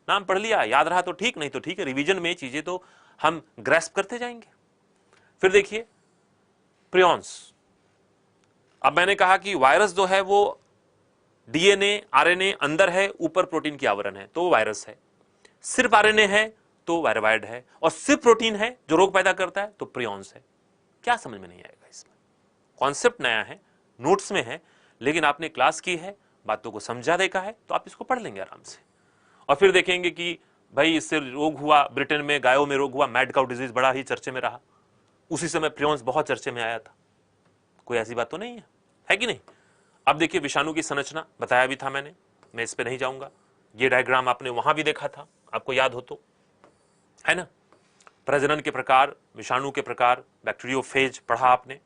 Speaker 1: नाम पढ़ लिया, याद रहा तो ठीक, नहीं तो ठीक है, रिवीजन में चीजें तो हम ग्रेस्प करते जाएंगे। फिर देखिए प्रियॉन्स। अब मैंने कहा कि वायरस जो है वो डीएनए आरएनए अंदर है, ऊपर प्रोटीन की आवरण है, तो वो वायरस है। सिर्फ आरएनए है तो वायरवाइड है, और सिर्फ प्रोटीन है जो रोग पैदा करता है तो प्रियॉन्स है। क्या समझ में नहीं आएगा इसमें? कॉन्सेप्ट नया है, नोट्स में है, लेकिन आपने क्लास की है, बातों को समझा देखा है, तो आप इसको पढ़ लेंगे आराम से। और फिर देखेंगे कि भाई इससे रोग हुआ, ब्रिटेन में गायों में रोग हुआ, मैड काउ डिजीज बड़ा ही चर्चे में रहा, उसी समय प्रियॉन्स बहुत चर्चे में आया था। कोई ऐसी बात तो नहीं है कि नहीं? अब देखिए विषाणु की संरचना बताया भी था मैंने, मैं इस पे नहीं जाऊंगा। ये डायग्राम आपने वहां भी देखा था, आपको याद हो तो, है ना। प्रजनन के प्रकार, विषाणु के प्रकार, बैक्टीरियोफेज पढ़ा आपने।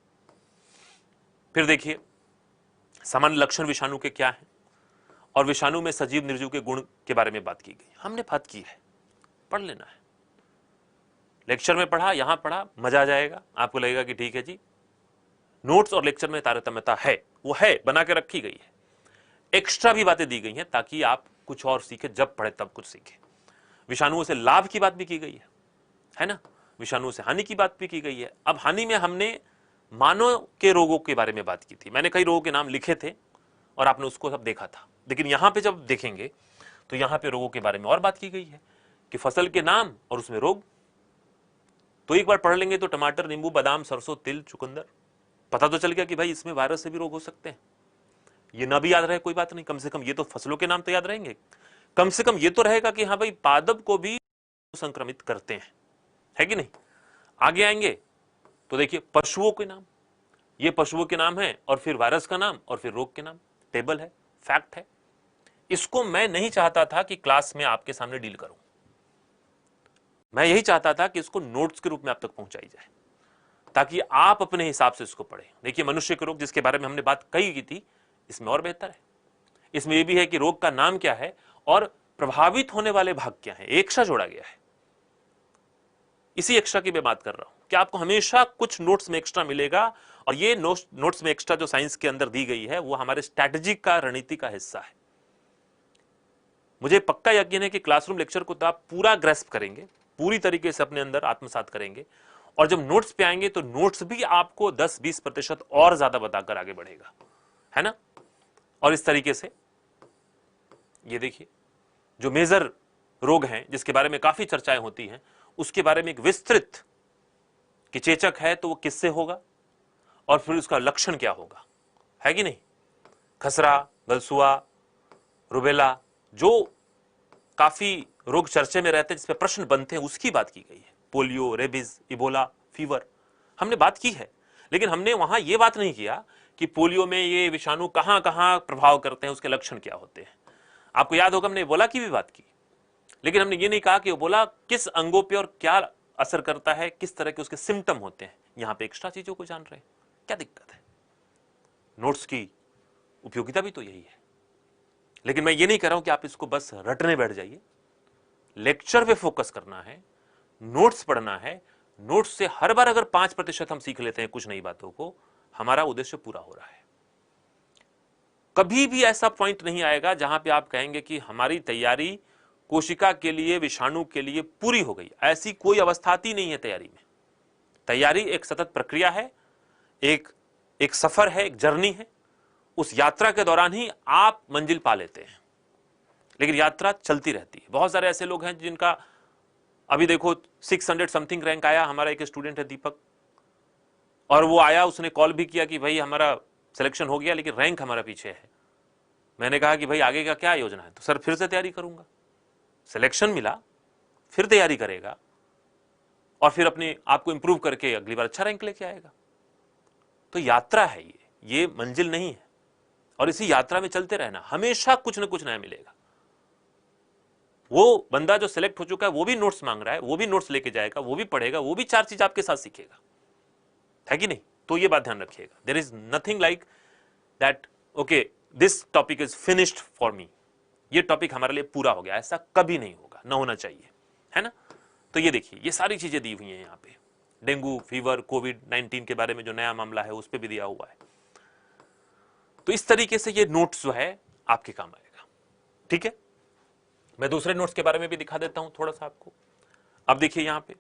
Speaker 1: फिर देखिए सामान्य लक्षण विषाणु के क्या हैं, और विषाणु में सजीव निर्जीव के गुण के बारे में बात की गई, हमने बात की है, पढ़ लेना है। लेक्चर में पढ़ा, यहां पढ़ा, मजा आ जाएगा, आपको लगेगा कि ठीक है जी, नोट्स और लेक्चर में तारतम्यता है, वो है, बना के रखी गई है। एक्स्ट्रा भी बातें दी गई हैं ताकि आप कुछ और सीखे, जब पढ़े तब कुछ सीखे। विषाणुओं से लाभ की बात भी की गई है ना। विषाणुओं से हानि की बात भी की गई है। अब हानि में हमने मानव के रोगों के बारे में बात की थी, मैंने कई रोगों के नाम लिखे थे और आपने उसको सब देखा था। लेकिन यहां पे जब देखेंगे तो यहां पे रोगों के बारे में और बात की गई है कि फसल के नाम और उसमें रोग। तो एक बार पढ़ लेंगे तो टमाटर, नींबू, बादाम, सरसों, तिल, चुकंदर, पता तो चल गया कि भाई इसमें वायरस से भी रोग हो सकते हैं। ये ना भी याद रहे कोई बात नहीं, कम से कम ये तो फसलों के नाम तो याद रहेंगे। कम से कम ये तो रहेगा कि हाँ भाई पादप को भी संक्रमित करते हैं, है कि नहीं। आगे आएंगे तो देखिए पशुओं के नाम, ये पशुओं के नाम है, और फिर वायरस का नाम, और फिर रोग के नाम। टेबल है, फैक्ट है। इसको मैं नहीं चाहता था कि क्लास में आपके सामने डील करूं, मैं यही चाहता था कि इसको नोट्स के रूप में आप तक पहुंचाई जाए ताकि आप अपने हिसाब से इसको पढ़ें। देखिए मनुष्य के रोग जिसके बारे में हमने बात कही की थी, इसमें और बेहतर है। इसमें यह भी है कि रोग का नाम क्या है और प्रभावित होने वाले भाग क्या है, एक्स्ट्रा जोड़ा गया है। इसी एक्स्ट्रा की मैं बात कर रहा हूं कि आपको हमेशा कुछ नोट्स में एक्स्ट्रा मिलेगा और ये नोट्स में एक्स्ट्रा जो साइंस के अंदर दी गई है वो हमारे स्ट्रैटेजी का, रणनीति का हिस्सा है। मुझे पक्का यकीन है कि क्लासरूम लेक्चर को तो आप पूरा ग्रेस्प करेंगे, पूरी तरीके से अपने अंदर आत्मसात करेंगे, और जब नोट्स पे आएंगे तो नोट्स भी आपको 10-20% और ज्यादा बताकर आगे बढ़ेगा, है ना। और इस तरीके से ये देखिए, जो मेजर रोग हैं जिसके बारे में काफी चर्चाएं होती हैं, उसके बारे में एक विस्तृत कि चेचक है तो वो किससे होगा और फिर उसका लक्षण क्या होगा, है कि नहीं। खसरा, गलसुआ, रुबेला, जो काफी रोग चर्चे में रहते हैं, जिसपे प्रश्न बनते हैं, उसकी बात की गई है। पोलियो, रेबीज, इबोला, फीवर हमने बात की है, लेकिन हमने वहां यह बात नहीं किया कि पोलियो में ये विषाणु कहां कहां प्रभाव करते हैं, उसके लक्षण क्या होते हैं। आपको याद होगा हमने इबोला की भी बात की, लेकिन हमने ये नहीं कहा कि इबोला किस अंगों पे और क्या असर करता है, किस तरह के उसके सिम्टम होते हैं। यहां पे एक्स्ट्रा चीजों को जान रहे हैं, क्या दिक्कत है। नोट्स की उपयोगिता भी तो यही है। लेकिन मैं ये नहीं कह रहा हूं कि आप इसको बस रटने बैठ जाइए, लेक्चर पे फोकस करना है, नोट्स पढ़ना है। नोट्स से हर बार अगर 5% हम सीख लेते हैं कुछ नई बातों को, हमारा उद्देश्य पूरा हो रहा है। कभी भी ऐसा पॉइंट नहीं आएगा जहां पे आप कहेंगे कि हमारी तैयारी कोशिका के लिए, विषाणु के लिए पूरी हो गई। ऐसी कोई अवस्था आती नहीं है तैयारी में। तैयारी एक सतत प्रक्रिया है, एक सफर है, एक जर्नी है। उस यात्रा के दौरान ही आप मंजिल पा लेते हैं, लेकिन यात्रा चलती रहती है। बहुत सारे ऐसे लोग हैं जिनका अभी देखो 600 समथिंग रैंक आया। हमारा एक स्टूडेंट है दीपक, और वो आया, उसने कॉल भी किया कि भाई हमारा सिलेक्शन हो गया, लेकिन रैंक हमारा पीछे है। मैंने कहा कि भाई आगे का क्या योजना है, तो सर फिर से तैयारी करूंगा। सिलेक्शन मिला, फिर तैयारी करेगा, और फिर अपने आप को इंप्रूव करके अगली बार अच्छा रैंक लेके आएगा। तो यात्रा है ये मंजिल नहीं है। और इसी यात्रा में चलते रहना, हमेशा कुछ ना कुछ नया मिलेगा। वो बंदा जो सिलेक्ट हो चुका है वो भी नोट्स मांग रहा है, वो भी नोट्स लेके जाएगा, वो भी पढ़ेगा, वो भी 4 चीज आपके साथ सीखेगा, है कि नहीं। तो ये बात ध्यान रखिएगा, there is nothing like that okay this topic is finished for me, ये टॉपिक हमारे लिए पूरा हो गया, ऐसा कभी नहीं होगा, ना होना चाहिए, है ना। तो ये देखिए, ये सारी चीजें दी हुई हैं यहाँ पे। डेंगू, फीवर, कोविड-19 के बारे में जो नया मामला है उस पर भी दिया हुआ है। तो इस तरीके से ये नोट्स जो है आपके काम आएगा, ठीक है। मैं दूसरे नोट्स के बारे में भी दिखा देता हूं थोड़ा सा आपको। अब देखिए यहां पे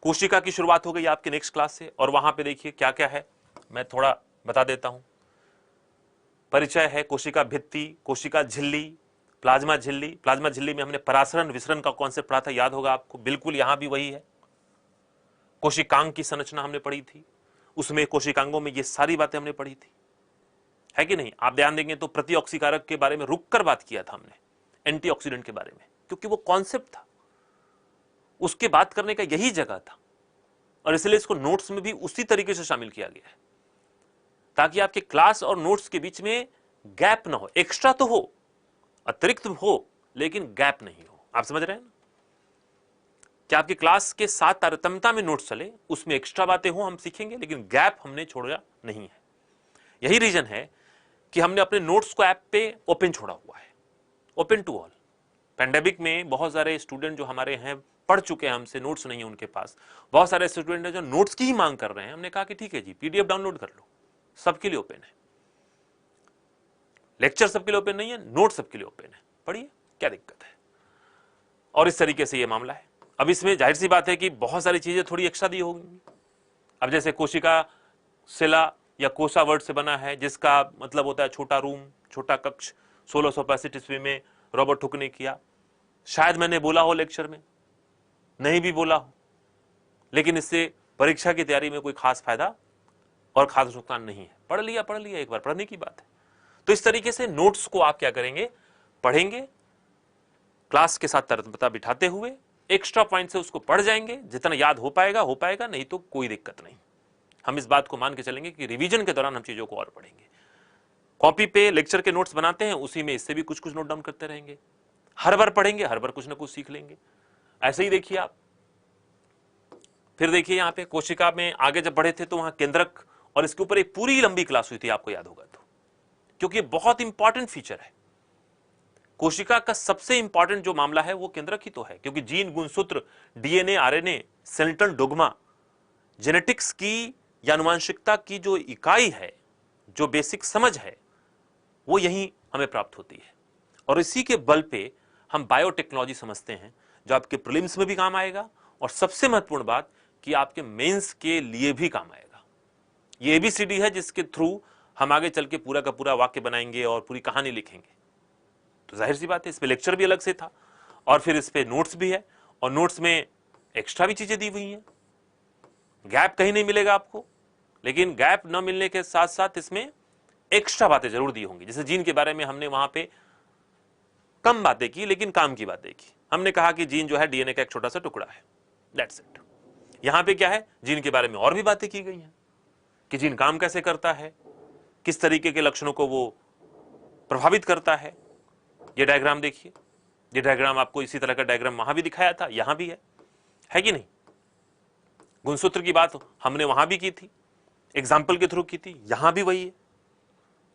Speaker 1: कोशिका की शुरुआत हो गई आपके नेक्स्ट क्लास से, और वहां पे देखिए क्या क्या है, मैं थोड़ा बता देता हूं। परिचय है, कोशिका भित्ति, कोशिका झिल्ली, प्लाज्मा झिल्ली। प्लाज्मा झिल्ली में हमने परासरण विसरण का कॉन्सेप्ट पढ़ा था, याद होगा आपको, बिल्कुल यहां भी वही है। कोशिकांग की संरचना हमने पढ़ी थी, उसमें कोशिकांगों में ये सारी बातें हमने पढ़ी थी, है कि नहीं। आप ध्यान देंगे तो प्रतिऑक्सीकारक के बारे में रुककर बात किया था हमने, एंटीऑक्सीडेंट के बारे में, क्योंकि वो कॉन्सेप्ट था, उसके बात करने का यही जगह था, और इसलिए इसको नोट्स में भी उसी तरीके से शामिल किया गया है, ताकि आपके क्लास और नोट्स के बीच में गैप ना हो। एक्स्ट्रा तो हो, अतिरिक्त हो, लेकिन गैप नहीं हो। आप समझ रहे हैं ना, कि आपकी क्लास के साथ तारतम्यता में नोट्स चले, उसमें एक्स्ट्रा बातें हो, हम सीखेंगे, लेकिन गैप हमने छोड़ा नहीं है। यही रीजन है कि हमने अपने नोट्स को ऐप पे ओपन छोड़ा हुआ है, ओपन टू ऑल। पैंडेमिक में बहुत सारे स्टूडेंट जो हमारे हैं पढ़ चुके हैं हमसे, नोट्स नहीं है उनके पास। बहुत सारे स्टूडेंट हैं जो नोट्स की ही मांग कर रहे हैं। हमने कहा कि ठीक है जी, पीडीएफ डाउनलोड कर लो, सबके लिए ओपन है। लेक्चर सबके लिए ओपन नहीं है, नोट सबके लिए ओपन है, पढ़िए, क्या दिक्कत है। और इस तरीके से ये मामला है। अब इसमें जाहिर सी बात है कि बहुत सारी चीजें थोड़ी एक्स्ट्रा दी होंगी। अब जैसे कोशिका शिला या कोसा वर्ड से बना है, जिसका मतलब होता है छोटा रूम, छोटा कक्ष। 1665 ईस्वी में रॉबर्ट हुक ने किया। शायद मैंने बोला हो लेक्चर में, नहीं भी बोला हो, लेकिन इससे परीक्षा की तैयारी में कोई खास फायदा और खास नुकसान नहीं है। पढ़ लिया एक बार, पढ़ने की बात है। तो इस तरीके से नोट्स को आप क्या करेंगे, पढ़ेंगे, क्लास के साथ तरतमता बिठाते हुए एक्स्ट्रा पॉइंट से उसको पढ़ जाएंगे। जितना याद हो पाएगा, नहीं तो कोई दिक्कत नहीं। हम इस बात को मान के चलेंगे कि रिवीजन के दौरान हम चीजों को और पढ़ेंगे। कॉपी पे लेक्चर के नोट्स बनाते हैं, उसी में इससे भी कुछ कुछ नोट डाउन करते रहेंगे। हर बार पढ़ेंगे, हर बार कुछ ना कुछ सीख लेंगे। ऐसे ही देखिए आप, फिर देखिए यहां पे कोशिका में आगे जब बढ़े थे तो वहां केंद्रक, और इसके ऊपर एक पूरी लंबी क्लास हुई थी, आपको याद होगा तो, क्योंकि ये बहुत इंपॉर्टेंट फीचर है। कोशिका का सबसे इंपॉर्टेंट जो मामला है वो केंद्रक ही तो है, क्योंकि जीन, गुणसूत्र, डीएनए, आरएनए, सेनेटल डोग्मा, जेनेटिक्स की या आनुवांशिकता की जो इकाई है, जो बेसिक समझ है, वो यहीं हमें प्राप्त होती है। और इसी के बल पे हम बायोटेक्नोलॉजी समझते हैं, जो आपके प्रीलिम्स में भी काम आएगा और सबसे महत्वपूर्ण बात कि आपके मेंस के लिए भी काम आएगा। ये एबीसीडी है जिसके थ्रू हम आगे चल के पूरा का पूरा वाक्य बनाएंगे और पूरी कहानी लिखेंगे। तो जाहिर सी बात है, इस पे लेक्चर भी अलग से था और फिर इस पे नोट्स भी है, और नोट्स में एक्स्ट्रा भी चीजें दी हुई हैं। गैप कहीं नहीं मिलेगा आपको, लेकिन गैप न मिलने के साथ साथ इसमें एक्स्ट्रा बातें जरूर दी होंगी। जैसे जीन के बारे में हमने वहां पे कम बातें की, लेकिन काम की बातें की। हमने कहा कि जीन जो है डीएनए का एक छोटा सा टुकड़ा है, दैट्स इट। यहां पे क्या है, जीन के बारे में और भी बातें की गई हैं कि जीन काम कैसे करता है, किस तरीके के लक्षणों को वो प्रभावित करता है। ये डायग्राम देखिए, ये डायग्राम आपको इसी तरह का डायग्राम वहां भी दिखाया था, यहां भी है कि नहीं। गुणसूत्र की बात हमने वहां भी की थी, एग्जाम्पल के थ्रू की थी, यहां भी वही है।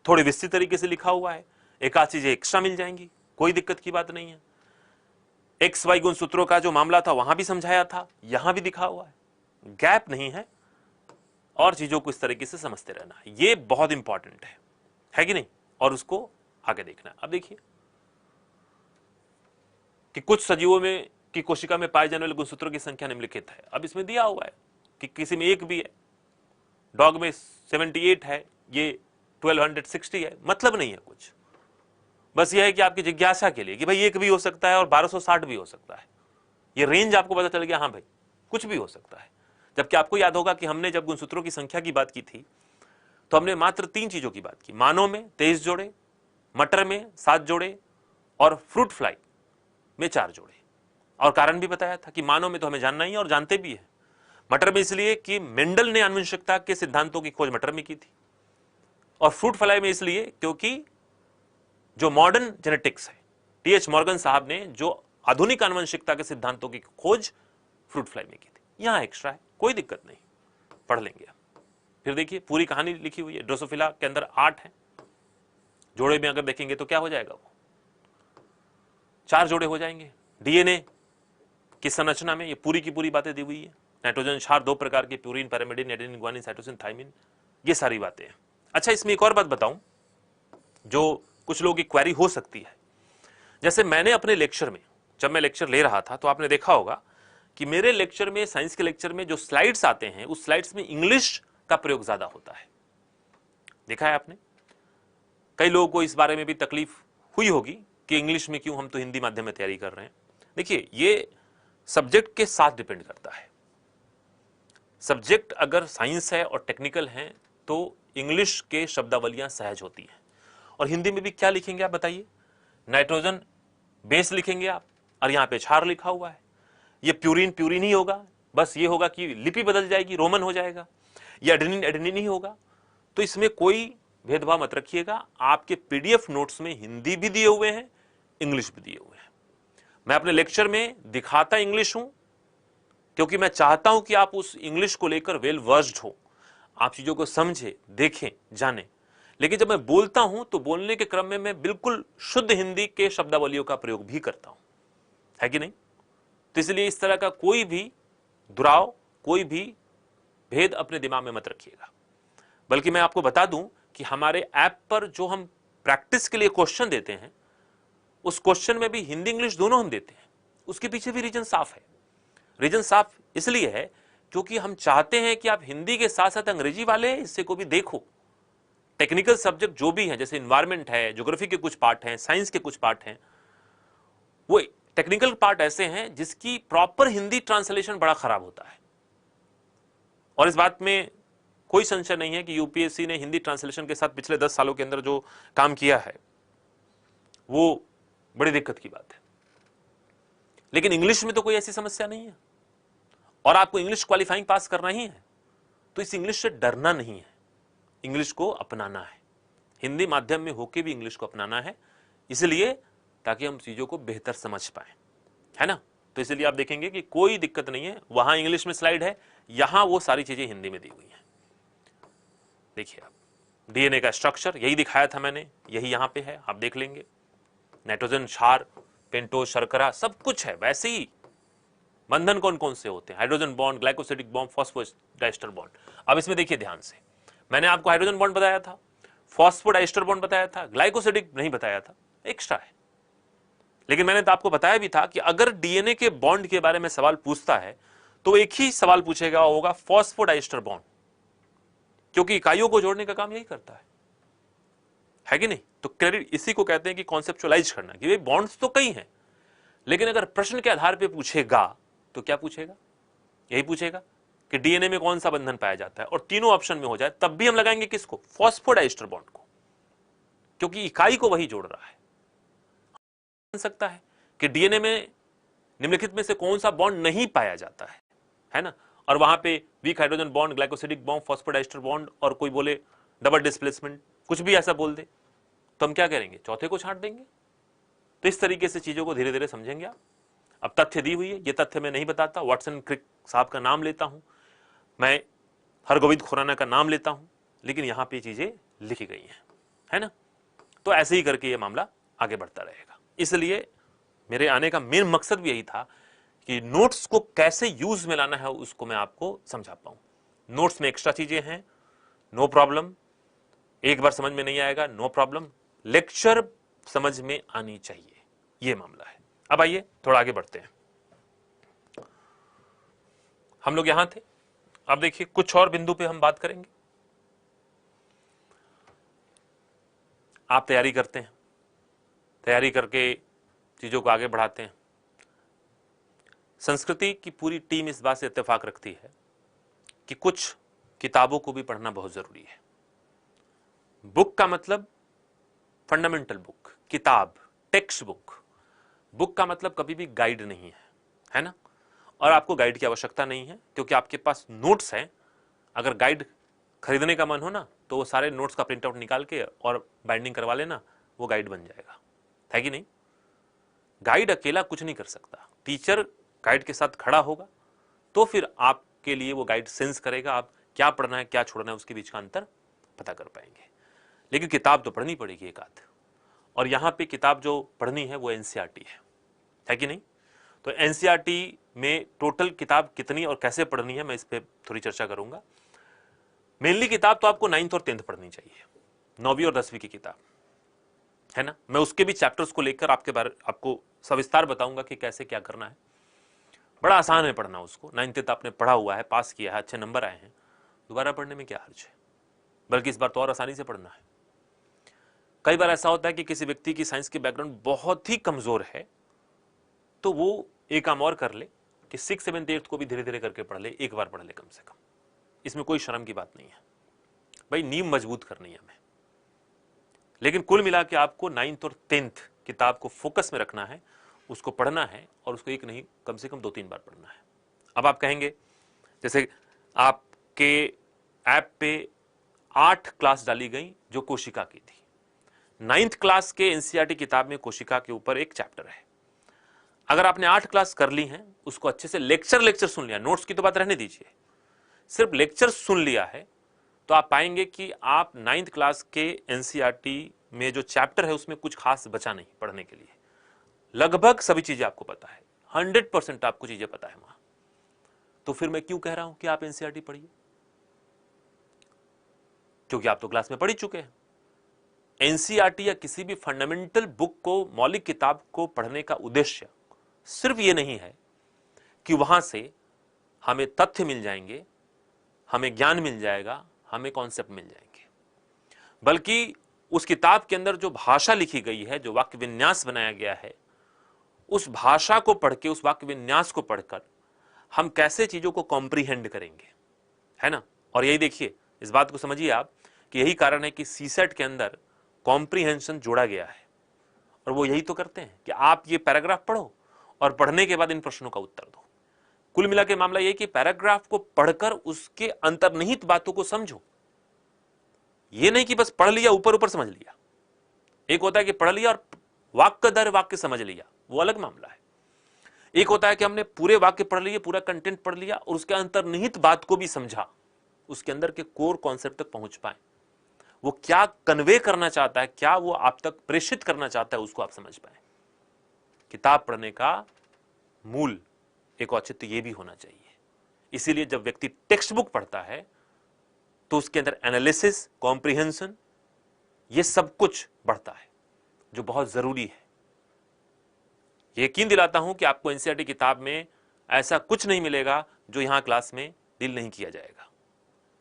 Speaker 1: थोड़े विस्तृत तरीके से लिखा हुआ है, एक आध चीजें एक्स्ट्रा मिल जाएंगी, कोई दिक्कत की बात नहीं है। एक्स वाई गुणसूत्रों का जो मामला था वहां भी समझाया था, यहां भी दिखा हुआ है, गैप नहीं है। और चीजों को इस तरीके से समझते रहना, ये बहुत इंपॉर्टेंट है कि नहीं, और उसको आगे देखना। अब देखिए कि कुछ सजीवों में की कोशिका में पाए जाने वाले गुणसूत्रों की संख्या निम्नलिखित है। अब इसमें दिया हुआ है कि किसी में एक भी है, डॉग में 78 है, ये 1260 है, मतलब नहीं है कुछ। बस यह है कि आपकी जिज्ञासा के लिए कि भाई एक भी हो सकता है और 1260 भी हो सकता है, ये रेंज आपको पता चल गया, हाँ भाई कुछ भी हो सकता है। जबकि आपको याद होगा कि हमने जब गुणसूत्रों की संख्या की बात की थी तो हमने मात्र 3 चीजों की बात की, मानव में 23 जोड़े, मटर में 7 जोड़े और फ्रूट फ्लाई में 4 जोड़े। और कारण भी बताया था कि मानव में तो हमें जानना ही है और जानते भी है, मटर में इसलिए कि मेंडल ने आनुवंशिकता के सिद्धांतों की खोज मटर में की थी, और फ्रूट फ्लाई में इसलिए क्योंकि जो मॉडर्न जेनेटिक्स है, टीएच मॉर्गन साहब ने जो आधुनिक आनुवंशिकता के सिद्धांतों की खोज फ्रूट फ्लाई में की थी। यहां एक्स्ट्रा है, कोई दिक्कत नहीं, पढ़ लेंगे। फिर देखिए पूरी कहानी लिखी हुई है। ड्रोसोफिला के अंदर 8 है, जोड़े में अगर देखेंगे तो क्या हो जाएगा, वो 4 जोड़े हो जाएंगे। डीएनए की संरचना में ये पूरी की पूरी बातें दी हुई है। नाइट्रोजन क्षार 2 प्रकार के, purine, pyrimidine, adenine, guanine, cytosine, thymine, ये सारी बातें हैं। अच्छा, इसमें एक और बात बताऊं जो कुछ लोगों की क्वेरी हो सकती है। जैसे मैंने अपने लेक्चर में, जब मैं लेक्चर ले रहा था तो आपने देखा होगा कि मेरे लेक्चर में, साइंस के लेक्चर में जो स्लाइड्स आते हैं उस स्लाइड्स में इंग्लिश का प्रयोग ज्यादा होता है। देखा है आपने? कई लोगों को इस बारे में भी तकलीफ हुई होगी कि इंग्लिश में क्यों, हम तो हिंदी माध्यम में तैयारी कर रहे हैं। देखिए, ये सब्जेक्ट के साथ डिपेंड करता है। सब्जेक्ट अगर साइंस है और टेक्निकल है तो इंग्लिश के शब्दावलियां सहज होती हैं। और हिंदी में भी क्या लिखेंगे आप बताइए? नाइट्रोजन बेस लिखेंगे आप, और यहां पे क्षार लिखा हुआ है। ये प्यूरिन प्यूरिन ही होगा, बस ये होगा कि लिपि बदल जाएगी, रोमन हो जाएगा, या एडेनिन एडेनिन ही होगा। तो इसमें कोई भेदभाव मत रखिएगा। आपके पीडीएफ नोट्स में हिंदी भी दिए हुए हैं, इंग्लिश भी दिए हुए हैं। मैं अपने लेक्चर में दिखाता इंग्लिश हूं क्योंकि मैं चाहता हूं कि आप उस इंग्लिश को लेकर वेल वर्स्ड हो, आप चीजों को समझे, देखें, जाने। लेकिन जब मैं बोलता हूं तो बोलने के क्रम में मैं बिल्कुल शुद्ध हिंदी के शब्दावलियों का प्रयोग भी करता हूं, है कि नहीं? तो इसलिए इस तरह का कोई भी दुराव, कोई भी भेद अपने दिमाग में मत रखिएगा। बल्कि मैं आपको बता दूं कि हमारे ऐप पर जो हम प्रैक्टिस के लिए क्वेश्चन देते हैं, उस क्वेश्चन में भी हिंदी इंग्लिश दोनों हम देते हैं। उसके पीछे भी रीजन साफ है। रीजन साफ इसलिए है क्योंकि हम चाहते हैं कि आप हिंदी के साथ साथ अंग्रेजी वाले हिस्से को भी देखो। टेक्निकल सब्जेक्ट जो भी है, जैसे इन्वायरमेंट है, ज्योग्राफी के कुछ पार्ट हैं, साइंस के कुछ पार्ट हैं, वो टेक्निकल पार्ट ऐसे हैं जिसकी प्रॉपर हिंदी ट्रांसलेशन बड़ा खराब होता है। और इस बात में कोई संशय नहीं है कि यूपीएससी ने हिंदी ट्रांसलेशन के साथ पिछले 10 सालों के अंदर जो काम किया है वो बड़ी दिक्कत की बात है। लेकिन इंग्लिश में तो कोई ऐसी समस्या नहीं है, और आपको इंग्लिश क्वालिफाइंग पास करना ही है, तो इस इंग्लिश से डरना नहीं है, इंग्लिश को अपनाना है। हिंदी माध्यम में होकर भी इंग्लिश को अपनाना है, इसलिए ताकि हम चीजों को बेहतर समझ पाए, है ना? तो इसलिए आप देखेंगे कि कोई दिक्कत नहीं है। वहां इंग्लिश में स्लाइड है, यहां वो सारी चीजें हिंदी में दी हुई हैं। देखिए आप, डीएनए का स्ट्रक्चर यही दिखाया था मैंने, यही यहां पे है, आप देख लेंगे। नाइट्रोजन, क्षार, पेंटोज, शर्करा, सब कुछ है वैसे ही। बंधन कौन कौन से होते हैं? Hydrogen bond, glycosidic bond, phosphodiester bond. अब इसमें देखिए ध्यान से, मैंने आपको हाइड्रोजन बॉन्ड बताया था, फॉस्फोडाइस्टर बॉन्ड बताया था, ग्लाइकोसिडिक नहीं बताया था, एक्स्ट्रा है। लेकिन मैंने तो आपको बताया भी था कि अगर डीएनए के बॉन्ड के बारे में सवाल पूछता है तो एक ही सवाल पूछेगा, होगा फॉस्फोडाइस्टर बॉन्ड, क्योंकि इकाइयों को जोड़ने का काम यही करता है कि नहीं? तो क्रेडिट इसी को कहते हैं कि कॉन्सेप्चुअलाइज करना, कि भाई बॉन्ड्स तो कई हैं, लेकिन अगर प्रश्न के आधार पर पूछेगा तो क्या पूछेगा? यही पूछेगा कि डीएनए में कौन सा बंधन पाया जाता है, और तीनों ऑप्शन में हो जाए तब भी हम लगाएंगे किसको? फॉस्फोडाइस्टर बॉन्ड को, क्योंकि इकाई को वही जोड़ रहा है। बन सकता है कि डीएनए में निम्नलिखित में से कौन सा बॉन्ड नहीं पाया जाता है ना, और वहां पे weak hydrogen bond, glycosidic bond, phosphodiester bond, और कोई बोले डबल डिस्प्लेसमेंट, कुछ भी ऐसा बोल दे, तो हम क्या करेंगे? चौथे को छांट देंगे। तो इस तरीके से चीजों को धीरे धीरे समझेंगे आप। अब तथ्य दी हुई है, ये तथ्य मैं नहीं बताता, वाटसन क्रिक साहब का नाम लेता हूं, मैं हरगोविंद खुराना का नाम लेता हूं, लेकिन यहां पे चीजें लिखी गई है ना। तो ऐसे ही करके ये मामला आगे बढ़ता रहेगा। इसलिए मेरे आने का मेन मकसद भी यही था कि नोट्स को कैसे यूज में लाना है उसको मैं आपको समझा पाऊं। नोट्स में एक्स्ट्रा चीजें हैं, नो प्रॉब्लम, एक बार समझ में नहीं आएगा, नो प्रॉब्लम, लेक्चर समझ में आनी चाहिए, यह मामला है। अब आइए थोड़ा आगे बढ़ते हैं। हम लोग यहां थे, अब देखिए कुछ और बिंदु पे हम बात करेंगे। आप तैयारी करते हैं, तैयारी करके चीजों को आगे बढ़ाते हैं। संस्कृति की पूरी टीम इस बात से इत्तेफाक रखती है कि कुछ किताबों को भी पढ़ना बहुत जरूरी है। बुक का मतलब फंडामेंटल बुक, किताब, टेक्स्ट बुक। बुक का मतलब कभी भी गाइड नहीं है ना, और आपको गाइड की आवश्यकता नहीं है, क्योंकि आपके पास नोट्स हैं। अगर गाइड खरीदने का मन हो ना, तो वो सारे नोट्स का प्रिंट आउट निकाल के और बाइंडिंग करवा लेना, वो गाइड बन जाएगा, है कि नहीं? गाइड अकेला कुछ नहीं कर सकता, टीचर गाइड के साथ खड़ा होगा तो फिर आपके लिए वो गाइड सेंस करेगा, आप क्या पढ़ना है क्या छोड़ना है उसके बीच का अंतर पता कर पाएंगे। लेकिन किताब तो पढ़नी पड़ेगी एक आध, और यहां पे किताब जो पढ़नी है वो एनसीईआरटी है कि नहीं? तो एनसीईआरटी में टोटल किताब कितनी और कैसे पढ़नी है मैं इस पर थोड़ी चर्चा करूंगा। मेनली किताब तो आपको 9th और 10th पढ़नी चाहिए, 9वीं और 10वीं की किताब, है ना। मैं उसके भी चैप्टर्स को लेकर आपको सविस्तार बताऊंगा कि कैसे क्या करना है। बड़ा आसान है पढ़ना उसको, 9th 10th आपने पढ़ा हुआ है, पास किया है, अच्छे नंबर आए हैं, दोबारा पढ़ने में क्या हर्ज है? बल्कि इस बार तो और आसानी से पढ़ना है। कई बार ऐसा होता है कि किसी व्यक्ति की साइंस की बैकग्राउंड बहुत ही कमजोर है, तो वो एक काम और कर ले कि 6th 7th 8th को भी धीरे धीरे करके पढ़ ले, एक बार पढ़ ले कम से कम। इसमें कोई शर्म की बात नहीं है भाई, नींव मजबूत करनी है हमें। लेकिन कुल मिला के आपको 9th और 10th किताब को फोकस में रखना है, उसको पढ़ना है, और उसको एक नहीं कम से कम 2-3 बार पढ़ना है। अब आप कहेंगे, जैसे आपके ऐप पे 8 क्लास डाली गई जो कोशिका की थी, 9th क्लास के एनसीईआरटी किताब में कोशिका के ऊपर एक चैप्टर है। अगर आपने 8 क्लास कर ली हैं, उसको अच्छे से लेक्चर सुन लिया, नोट्स की तो बात रहने दीजिए, सिर्फ लेक्चर सुन लिया है, तो आप पाएंगे कि आप 9th क्लास के एनसीईआरटी में जो चैप्टर है उसमें कुछ खास बचा नहीं पढ़ने के लिए। लगभग सभी चीजें आपको पता है, 100% आपको चीजें पता है वहां। तो फिर मैं क्यों कह रहा हूं कि आप एनसीईआरटी पढ़िए? क्योंकि आप तो क्लास में पढ़ ही चुके हैं। एनसीईआरटी या किसी भी फंडामेंटल बुक को, मौलिक किताब को पढ़ने का उद्देश्य सिर्फ ये नहीं है कि वहां से हमें तथ्य मिल जाएंगे, हमें ज्ञान मिल जाएगा, हमें कॉन्सेप्ट मिल जाएंगे, बल्कि उस किताब के अंदर जो भाषा लिखी गई है, जो वाक्य विन्यास बनाया गया है, उस भाषा को पढ़ के, उस वाक्य विन्यास को पढ़कर हम कैसे चीजों को कॉम्प्रीहेंड करेंगे, है ना। और यही देखिए, इस बात को समझिए आप कि यही कारण है कि सीसेट के अंदर कॉम्प्रीहेंशन जोड़ा गया है, और वो यही तो करते हैं कि आप ये पैराग्राफ पढ़ो और पढ़ने के बाद इन प्रश्नों का उत्तर दो। कुल मिला के मामला यह कि पैराग्राफ को पढ़कर उसके अंतर्निहित बातों को समझो। ये नहीं कि बस पढ़ लिया, ऊपर ऊपर समझ लिया। एक होता है कि पढ़ लिया और वाक्य दर वाक्य समझ लिया, वो अलग मामला है। एक होता है कि हमने पूरे वाक्य पढ़ लिए, पूरा कंटेंट पढ़ लिया और उसके अंतर्निहित बात को भी समझा, उसके अंदर के कोर कॉन्सेप्ट तक पहुंच पाए, वो क्या कन्वे करना चाहता है, क्या वो आप तक प्रेषित करना चाहता है, उसको आप समझ पाए। किताब पढ़ने का मूल एक औचित्य ये भी होना चाहिए। इसीलिए जब व्यक्ति टेक्स्ट बुक पढ़ता है तो उसके अंदर एनालिसिस, कॉम्प्रिहेंशन, ये सब कुछ बढ़ता है, जो बहुत जरूरी है। यकीन दिलाता हूं कि आपको एनसीईआरटी किताब में ऐसा कुछ नहीं मिलेगा जो यहां क्लास में डील नहीं किया जाएगा।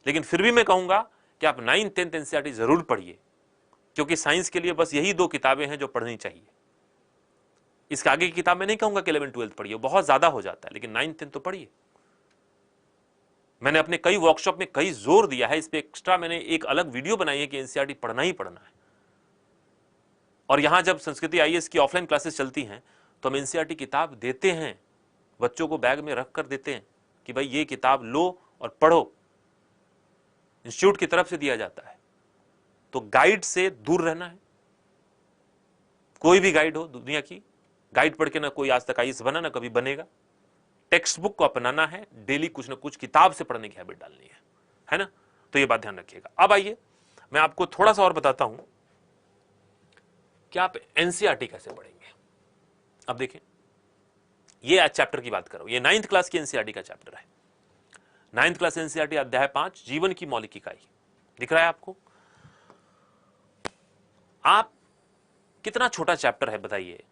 Speaker 1: लेकिन फिर भी मैं कहूंगा कि आप 9th 10th एनसीईआरटी जरूर पढ़िए, क्योंकि साइंस के लिए बस यही 2 किताबें हैं जो पढ़नी चाहिए। इसके आगे की किताब में नहीं कहूंगा कि 11th 12th पढ़िए, बहुत ज्यादा हो जाता है, लेकिन 9th 10th तो पढ़िए। मैंने अपने कई वर्कशॉप में कई जोर दिया है इस पे, एक्स्ट्रा मैंने एक अलग वीडियो बनाई है कि एनसीईआरटी पढ़ना ही पढ़ना है। और यहां जब संस्कृति आईएएस की ऑफलाइन क्लासेस चलती हैं तो हम एनसीईआरटी किताब देते हैं, बच्चों को बैग में रख कर देते हैं कि भाई ये किताब लो और पढ़ो, इंस्टीट्यूट की तरफ से दिया जाता है। तो गाइड से दूर रहना है। कोई भी गाइड हो दुनिया की, गाइड पढ़ के ना कोई आज तक आईएएस बना ना कभी बनेगा। टेक्स्ट बुक को अपनाना है, डेली कुछ ना कुछ किताब से पढ़ने की हैबिट डालनी है ना। तो ये बात ध्यान रखिएगा। अब आइए मैं आपको थोड़ा सा और बताता हूं कि आप एनसीईआरटी कैसे पढ़ेंगे। अब देखिए, ये आज चैप्टर की बात करो, ये 9th क्लास की एनसीईआरटी का चैप्टर है। 9th क्लास एनसीईआरटी अध्याय 5 जीवन की मौलिक इकाई दिख रहा है आपको। आप कितना छोटा चैप्टर है बताइए,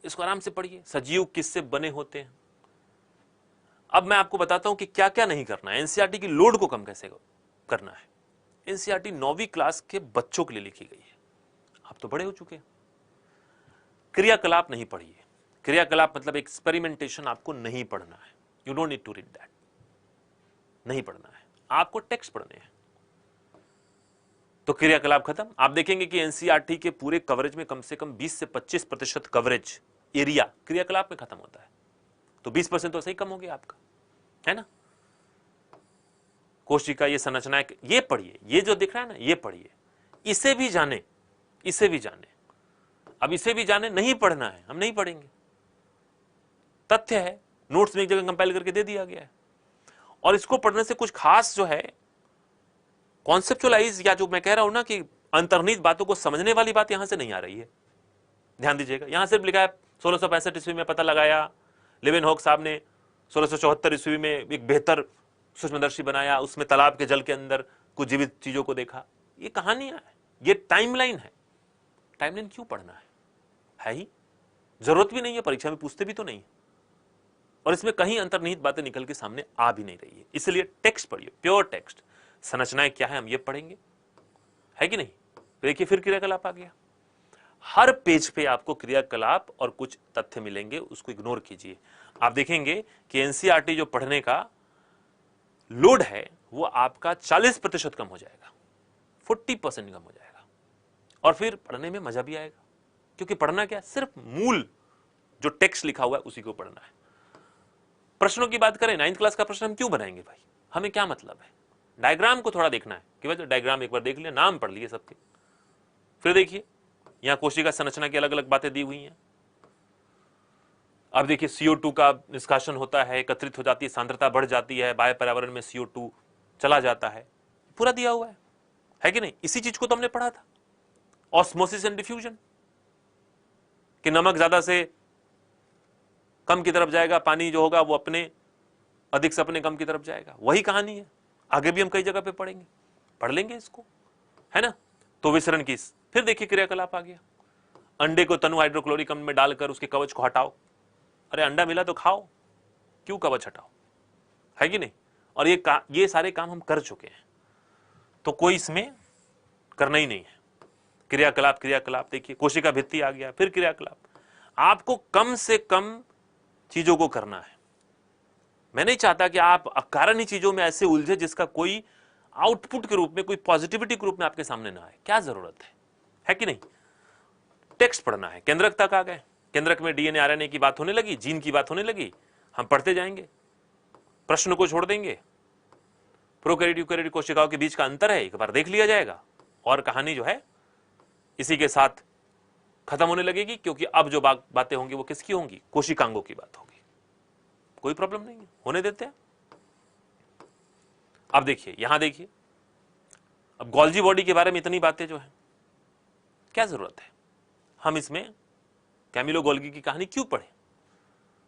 Speaker 1: इसको आराम से पढ़िए। सजीव किससे बने होते हैं। अब मैं आपको बताता हूं कि क्या क्या नहीं करना है, एनसीईआरटी की लोड को कम कैसे करना है। एनसीईआरटी 9वीं क्लास के बच्चों के लिए लिखी गई है, आप तो बड़े हो चुके हैं। क्रियाकलाप नहीं पढ़िए। क्रियाकलाप मतलब एक्सपेरिमेंटेशन आपको नहीं पढ़ना है। You don't need to read that, नहीं पढ़ना है, आपको टेक्स्ट पढ़ने हैं। तो क्रियाकलाप खत्म। आप देखेंगे कि एनसीईआरटी के पूरे कवरेज में कम से कम 20 से 25% कवरेज एरिया क्रियाकलाप में खत्म होता है। तो 20% तो सही कम हो गया आपका, है ना। कोशिका, ये संरचना, ये पढ़िए, ये जो दिख रहा है ना ये पढ़िए, इसे भी जाने, इसे भी जाने। अब इसे भी जाने नहीं पढ़ना है, हम नहीं पढ़ेंगे। तथ्य है, नोट्स में एक जगह कंपाइल करके दे दिया गया है। और इसको पढ़ने से कुछ खास जो है कॉन्सेप्चुअलाइज, या जो मैं कह रहा हूं ना कि अंतर्निहित बातों को समझने वाली बात यहां से नहीं आ रही है। ध्यान दीजिएगा, यहां सिर्फ लिखा है 1665 ईस्वी में पता लगाया, लेवेनहॉक साहब ने 1674 ईस्वी में एक बेहतर सूक्ष्मदर्शी बनाया, उसमें तालाब के जल के अंदर कुछ जीवित चीजों को देखा। ये कहानियां है, ये टाइमलाइन है। टाइमलाइन क्यों पढ़ना है ही जरूरत भी नहीं है, परीक्षा में पूछते भी तो नहीं है, और इसमें कहीं अंतर्निहित बातें निकल के सामने आ भी नहीं रही है। इसलिए टेक्स्ट पढ़िए, प्योर टेक्स्ट। संरचनाएं क्या है हम ये पढ़ेंगे, है कि नहीं। देखिए फिर क्रियाकलाप आ गया। हर पेज पे आपको क्रियाकलाप और कुछ तथ्य मिलेंगे, उसको इग्नोर कीजिए। आप देखेंगे कि एनसीईआरटी जो पढ़ने का लोड है वो आपका 40% कम हो जाएगा, 40% कम हो जाएगा। और फिर पढ़ने में मजा भी आएगा, क्योंकि पढ़ना क्या, सिर्फ मूल जो टेक्स्ट लिखा हुआ है उसी को पढ़ना है। प्रश्नों की बात करें, 9th क्लास का प्रश्न हम क्यों बनाएंगे भाई, हमें क्या मतलब है। डायग्राम को थोड़ा देखना है कि भाई डायग्राम एक बार देख लिया, नाम पढ़ लिए सबके। फिर देखिए यहां कोशिका संरचना की अलग अलग बातें दी हुई हैं। अब देखिए CO2 का निष्कासन होता है, एकत्रित हो जाती है, सांद्रता बढ़ जाती है, बाह्य पर्यावरण में CO2 चला जाता है, पूरा दिया हुआ है कि नहीं। इसी चीज को तो हमने पढ़ा था, ऑस्मोसिस एंड डिफ्यूजन, कि नमक ज्यादा से कम की तरफ जाएगा, पानी जो होगा वो अपने अधिक से अपने कम की तरफ जाएगा। वही कहानी है, आगे भी हम कई जगह पे पढ़ेंगे, पढ़ लेंगे इसको, है ना। तो विसरण की फिर देखिए क्रियाकलाप आ गया। अंडे को तनु हाइड्रोक्लोरिक अम्ल में डालकर उसके कवच को हटाओ। अरे अंडा मिला तो खाओ, क्यों कवच हटाओ, है कि नहीं। और ये सारे काम हम कर चुके हैं, तो कोई इसमें करना ही नहीं है। क्रियाकलाप क्रियाकलाप देखिए, कोशिका भित्ति आ गया, फिर क्रियाकलाप। आपको कम से कम चीजों को करना है। मैं नहीं चाहता कि आप अकारण ही चीजों में ऐसे उलझे जिसका कोई आउटपुट के रूप में, कोई पॉजिटिविटी के रूप में आपके सामने ना आए। क्या जरूरत है कि नहीं। टेक्स्ट पढ़ना है। केंद्रक तक आ गए, केंद्रक में डीएनए आरएनए की बात होने लगी, जीन की बात होने लगी, हम पढ़ते जाएंगे, प्रश्न को छोड़ देंगे। प्रोकैरियोट यूकैरियोट कोशिकाओं के बीच का अंतर है, एक बार देख लिया जाएगा, और कहानी जो है इसी के साथ खत्म होने लगेगी, क्योंकि अब जो बातें होंगी वो किसकी होंगी, कोशिकांगों की बात होगी। कोई प्रॉब्लम नहीं है, होने देते हैं। अब देखिए, यहां देखिए, अब गोल्जी बॉडी के बारे में इतनी बातें जो है, क्या जरूरत है। हम इसमें कैमिलो गोल्गी की कहानी क्यों पढ़े,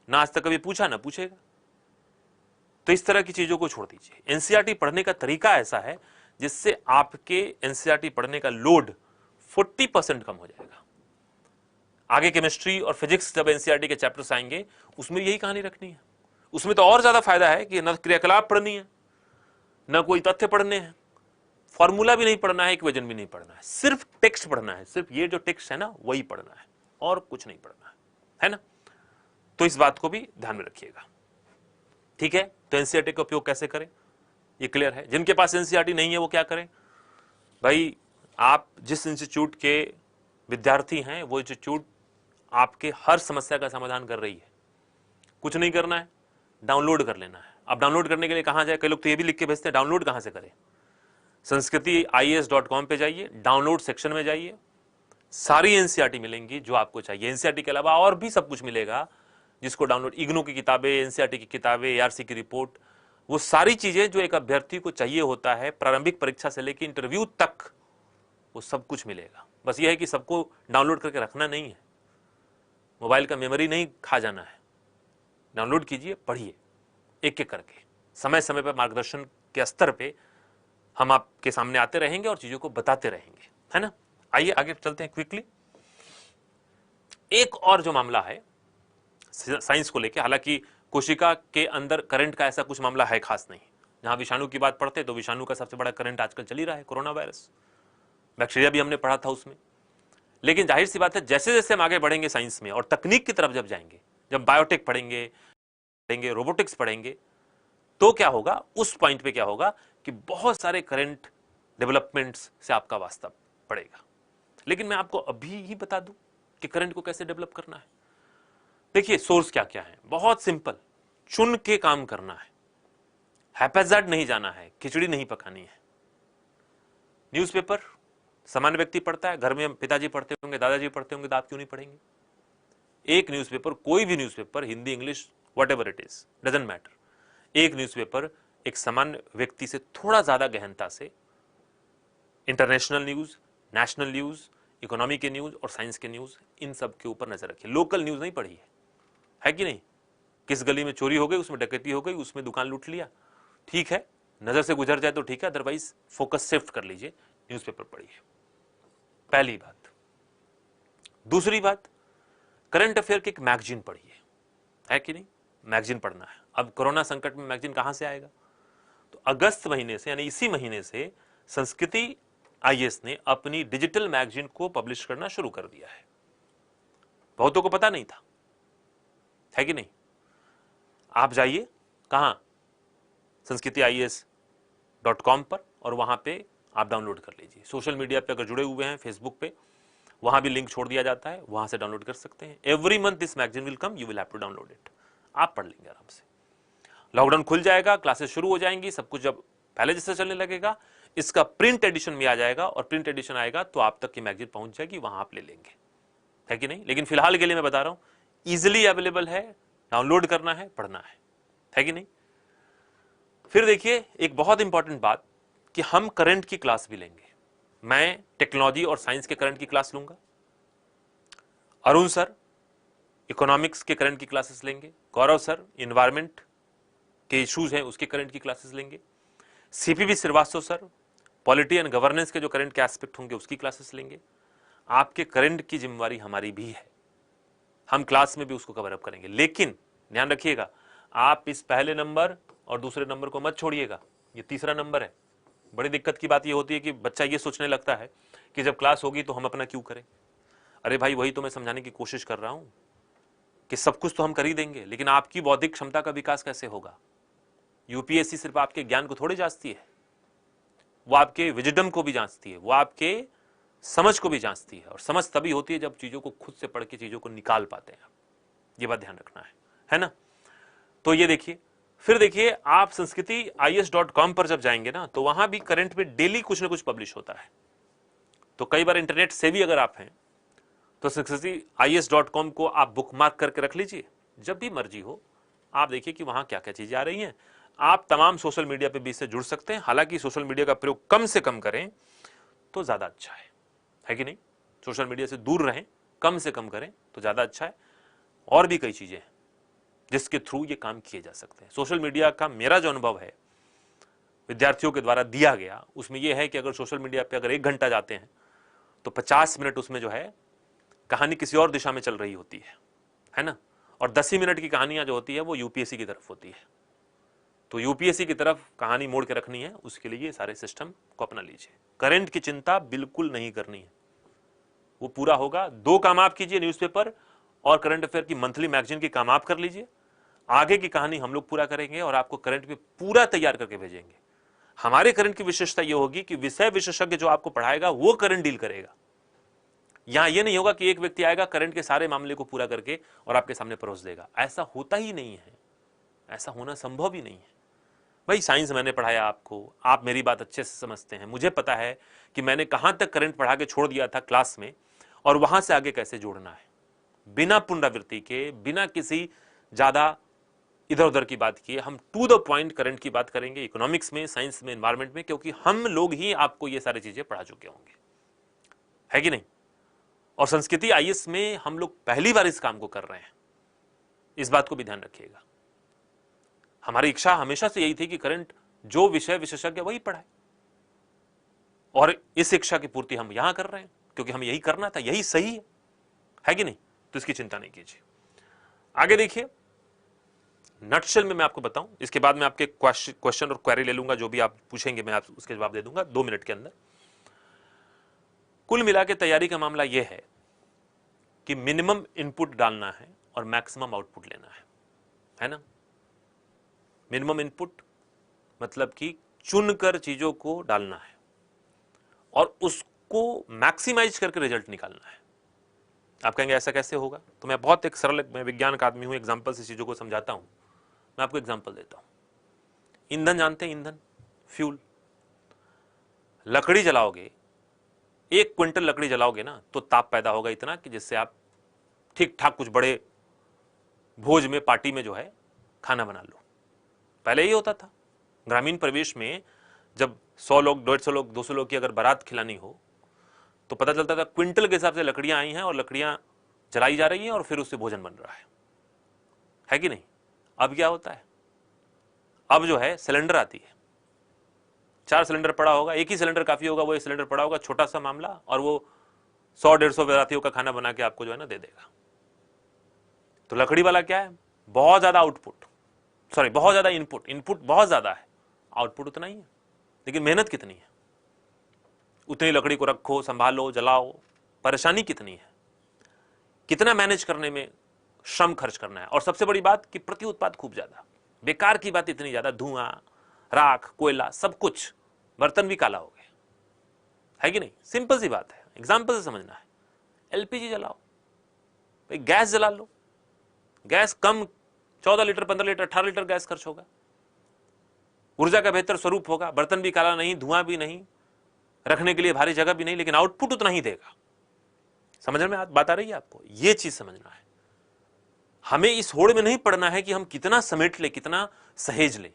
Speaker 1: ना आज तक कभी पूछा ना पूछेगा। तो इस तरह की चीजों को छोड़ दीजिए। एनसीईआरटी पढ़ने का तरीका ऐसा है जिससे आपके एनसीईआरटी पढ़ने का लोड 40% कम हो जाएगा। आगे केमिस्ट्री और फिजिक्स जब एनसीईआरटी के चैप्टर्स आएंगे उसमें यही कहानी रखनी है। उसमें तो और ज्यादा फायदा है कि न क्रियाकलाप पढ़नी है, न कोई तथ्य पढ़ने हैं, फॉर्मूला भी नहीं पढ़ना है, इक्वेशन भी नहीं पढ़ना है, सिर्फ टेक्स्ट पढ़ना है। सिर्फ ये जो टेक्स्ट है ना वही पढ़ना है और कुछ नहीं पढ़ना है ना। तो इस बात को भी ध्यान में रखिएगा, ठीक है। तो एनसीईआरटी का उपयोग कैसे करें ये क्लियर है। जिनके पास एनसीईआरटी नहीं है वो क्या करें भाई, आप जिस इंस्टीट्यूट के विद्यार्थी हैं वो इंस्टीट्यूट आपके हर समस्या का समाधान कर रही है। कुछ नहीं करना है, डाउनलोड कर लेना है। अब डाउनलोड करने के लिए कहां जाए, कई लोग तो ये भी लिख के भेजते हैं डाउनलोड कहां से करें। sanskritis.com पे जाइए, डाउनलोड सेक्शन में जाइए, सारी एनसीईआरटी मिलेंगी जो आपको चाहिए। एनसीईआरटी के अलावा और भी सब कुछ मिलेगा जिसको डाउनलोड, इग्नू की किताबें, एनसीईआरटी की किताबें, एआरसी की रिपोर्ट, वो सारी चीजें जो एक अभ्यर्थी को चाहिए होता है प्रारंभिक परीक्षा से लेकर इंटरव्यू तक, वो सब कुछ मिलेगा। बस ये है कि सबको डाउनलोड करके रखना नहीं है, मोबाइल का मेमोरी नहीं खा जाना है। डाउनलोड कीजिए, पढ़िए एक एक करके, समय समय पर मार्गदर्शन के स्तर पे हम आपके सामने आते रहेंगे और चीजों को बताते रहेंगे, है ना। आइए आगे चलते हैं क्विकली। एक और जो मामला है साइंस को लेके, हालांकि कोशिका के अंदर करंट का ऐसा कुछ मामला है खास नहीं। जहां विषाणु की बात पढ़ते तो विषाणु का सबसे बड़ा करंट आजकल चल ही रहा है कोरोना वायरस। बैक्टीरिया भी हमने पढ़ा था उसमें। लेकिन जाहिर सी बात है जैसे जैसे हम आगे बढ़ेंगे साइंस में और तकनीक की तरफ जब जाएंगे, जब बायोटेक पढ़ेंगे, रोबोटिक्स पढ़ेंगे, तो क्या होगा, उस पॉइंट पे क्या होगा कि बहुत सारे करंट डेवलपमेंट्स से आपका वास्ता पड़ेगा। लेकिन मैं आपको अभी ही बता दूं कि करंट को कैसे डेवलप करना है। देखिए सोर्स क्या क्या है, बहुत सिंपल, चुन के काम करना है, हैप्पैजार्ड नहीं जाना है, खिचड़ी नहीं पकानी है। न्यूज़पेपर सामान्य व्यक्ति पढ़ता है, घर में पिताजी पढ़ते होंगे, दादाजी पढ़ते होंगे, तो आप क्यों नहीं पढ़ेंगे। एक न्यूज़पेपर, कोई भी newspaper, Hindi English whatever it is, doesn't matter, एक न्यूज़पेपर एक सामान्य व्यक्ति से थोड़ा ज्यादा गहनता से international news, national news, economy के न्यूज और साइंस के न्यूज, इन सब के ऊपर नजर रखिए। लोकल न्यूज नहीं पढ़ी है कि नहीं। किस गली में चोरी हो गई, उसमें डकैती हो गई, उसमें दुकान लूट लिया, ठीक है, नजर से गुजर जाए तो ठीक है, अदरवाइज फोकस शिफ्ट कर लीजिए, न्यूज़पेपर पढ़िए, पहली बात। दूसरी बात, करंट अफेयर की एक मैगजीन पढ़िए, है कि नहीं, मैगजीन पढ़ना है। अब कोरोना संकट में मैगजीन कहां से आएगा, तो अगस्त महीने से, यानी इसी महीने से संस्कृति आईएएस ने अपनी डिजिटल मैगजीन को पब्लिश करना शुरू कर दिया है। बहुतों को पता नहीं था, है कि नहीं। आप जाइए कहां, sanskritIAS.com पर, और वहां पे आप डाउनलोड कर लीजिए। सोशल मीडिया पे अगर जुड़े हुए हैं, फेसबुक पे, वहां भी लिंक छोड़ दिया जाता है, वहां से डाउनलोड कर सकते हैं। Every month this magazine will come, you will have to download it. आप पढ़ लेंगे आराम से। लॉकडाउन खुल जाएगा, क्लासेस शुरू हो जाएंगी, सब कुछ जब पहले जैसे चलने लगेगा, इसका प्रिंट एडिशन भी आ जाएगा, और प्रिंट एडिशन आएगा तो आप तक की मैगजीन पहुंच जाएगी, वहां आप ले लेंगे, है कि नहीं। लेकिन फिलहाल के लिए मैं बता रहा हूं, इजिली अवेलेबल है, डाउनलोड करना है, पढ़ना है कि नहीं। फिर देखिए एक बहुत इंपॉर्टेंट बात कि हम करंट की क्लास भी लेंगे। मैं टेक्नोलॉजी और साइंस के करंट की क्लास लूंगा, अरुण सर इकोनॉमिक्स के करंट की क्लासेस लेंगे, गौरव सर इन्वायरमेंट के इश्यूज हैं उसके करंट की क्लासेस लेंगे, CPV Srivastava sir polity and governance के जो करंट के एस्पेक्ट होंगे उसकी क्लासेस लेंगे। आपके करंट की जिम्मेवारी हमारी भी है, हम क्लास में भी उसको कवर अप करेंगे। लेकिन ध्यान रखिएगा, आप इस पहले नंबर और दूसरे नंबर को मत छोड़िएगा, ये तीसरा नंबर है। बड़ी दिक्कत की बात ये होती है कि बच्चा ये सोचने लगता है कि जब क्लास होगी तो हम अपना क्यों करें। अरे भाई वही तो मैं समझाने की कोशिश कर रहा हूं कि सब कुछ तो हम कर ही देंगे, लेकिन आपकी बौद्धिक क्षमता का विकास कैसे होगा। यूपीएससी सिर्फ आपके ज्ञान को थोड़ी जांचती है, वो आपके विजडम को भी जांचती है, वो आपके समझ को भी जांचती है, और समझ तभी होती है जब चीजों को खुद से पढ़ के चीजों को निकाल पाते हैं। ये बात ध्यान रखना है ना। तो ये देखिए, फिर देखिए आप sanskritIAS.com पर जब जाएंगे ना, तो वहां भी करंट में डेली कुछ ना कुछ पब्लिश होता है। तो कई बार इंटरनेट से भी अगर आप हैं तो sanskritIAS.com को आप बुकमार्क करके रख लीजिए, जब भी मर्जी हो आप देखिए कि वहां क्या क्या चीजें आ रही हैं। आप तमाम सोशल मीडिया पे भी इससे जुड़ सकते हैं, हालांकि सोशल मीडिया का प्रयोग कम से कम करें तो ज्यादा अच्छा है कि नहीं। सोशल मीडिया से दूर रहें, कम से कम करें तो ज्यादा अच्छा है। और भी कई चीजें हैं जिसके थ्रू ये काम किए जा सकते हैं। सोशल मीडिया का मेरा जो अनुभव है विद्यार्थियों के द्वारा दिया गया, उसमें यह है कि अगर सोशल मीडिया पे अगर 1 घंटा जाते हैं तो 50 मिनट उसमें जो है कहानी किसी और दिशा में चल रही होती है ना, और 10 ही मिनट की कहानियां जो होती है वो यूपीएससी की तरफ होती है। तो यूपीएससी की तरफ कहानी मोड़ के रखनी है, उसके लिए ये सारे सिस्टम को अपना लीजिए। करंट की चिंता बिल्कुल नहीं करनी है, वो पूरा होगा। 2 काम आप कीजिए, न्यूज़पेपर और करंट अफेयर की मंथली मैगजीन की काम आप कर लीजिए। आगे की कहानी हम लोग पूरा करेंगे और आपको करंट पे पूरा तैयार करके भेजेंगे। हमारे करंट की विशेषता यह होगी कि विषय विशेषज्ञ जो आपको पढ़ाएगा वो करंट डील करेगा। यहां यह नहीं होगा कि एक व्यक्ति आएगा करंट के सारे मामले को पूरा करके और आपके सामने परोस देगा। ऐसा होता ही नहीं है, ऐसा होना संभव ही नहीं है। भाई साइंस मैंने पढ़ाया आपको, आप मेरी बात अच्छे से समझते हैं, मुझे पता है कि मैंने कहां तक करंट पढ़ा के छोड़ दिया था क्लास में और वहां से आगे कैसे जोड़ना है, बिना पुनरावृत्ति के, बिना किसी ज्यादा इधर उधर की बात किए हम टू द पॉइंट करंट की बात करेंगे, इकोनॉमिक्स में, साइंस में, एनवायरमेंट में, क्योंकि हम लोग ही आपको ये सारी चीजें पढ़ा चुके होंगे, है कि नहीं। और संस्कृति आईएएस में हम लोग पहली बार इस काम को कर रहे हैं, इस बात को भी ध्यान रखिएगा। हमारी इच्छा हमेशा से यही थी कि करंट जो विषय विशेषज्ञ वही पढ़ाए, और इस इच्छा की पूर्ति हम यहां कर रहे हैं क्योंकि हमें यही करना था, यही सही है कि नहीं। तो इसकी चिंता नहीं कीजिए। आगे देखिए, नटशेल में मैं आपको बताऊं, इसके बाद मैं आपके क्वेश्चन और क्वेरी ले लूंगा, जो भी आप पूछेंगे मैं आप उसके जवाब दे दूंगा 2 मिनट के अंदर। कुल मिला के तैयारी का मामला यह है कि मिनिमम इनपुट डालना है और मैक्सिमम आउटपुट लेना है ना। मिनिमम इनपुट मतलब कि चुनकर चीजों को डालना है और उसको मैक्सिमाइज करके रिजल्ट निकालना है। आप कहेंगे ऐसा कैसे होगा, तो मैं बहुत एक सरल, मैं विज्ञान का आदमी हूं, एग्जाम्पल से चीजों को समझाता हूं। मैं आपको एग्जाम्पल देता हूं। ईंधन जानते हैं, ईंधन, फ्यूल। लकड़ी जलाओगे, 1 क्विंटल लकड़ी जलाओगे ना तो ताप पैदा होगा इतना कि जिससे आप ठीक ठाक कुछ बड़े भोज में, पार्टी में जो है खाना बना लो। पहले ये होता था ग्रामीण परिवेश में, जब 100 लोग, 150 लोग, 200 लोग की अगर बारात खिलानी हो तो पता चलता था क्विंटल के हिसाब से लकड़ियां आई हैं और लकड़ियां जलाई जा रही हैं और फिर उससे भोजन बन रहा है कि नहीं। अब क्या होता है, अब जो है सिलेंडर आती है, 4 सिलेंडर पड़ा होगा, एक ही सिलेंडर काफी होगा, वो एक सिलेंडर पड़ा होगा, छोटा सा मामला, और वो 100-150 बारातियों का खाना बना के आपको जो है ना दे देगा। तो लकड़ी वाला क्या है, बहुत ज्यादा आउटपुट, सॉरी बहुत ज्यादा इनपुट, इनपुट बहुत ज्यादा है, आउटपुट उतना ही है, लेकिन मेहनत कितनी है। उतनी लकड़ी को रखो, संभालो, जलाओ, परेशानी कितनी है, कितना मैनेज करने में श्रम खर्च करना है। और सबसे बड़ी बात कि प्रति उत्पाद खूब ज्यादा, बेकार की बात इतनी ज्यादा, धुआं, राख, कोयला, सब कुछ, बर्तन भी काला हो गए, है कि नहीं। सिंपल सी बात है, एग्जाम्पल से समझना है। एलपीजी जलाओ, भाई गैस जला लो, गैस कम 14 लीटर, 15 लीटर, 18 लीटर गैस खर्च होगा, ऊर्जा का बेहतर स्वरूप होगा, बर्तन भी काला नहीं, धुआं भी नहीं, रखने के लिए भारी जगह भी नहीं, लेकिन आउटपुट उतना ही देगा। समझ में बात आ रही है आपको, ये चीज समझना है। हमें इस होड़ में नहीं पड़ना है कि हम कितना समेट ले, कितना सहेज ले,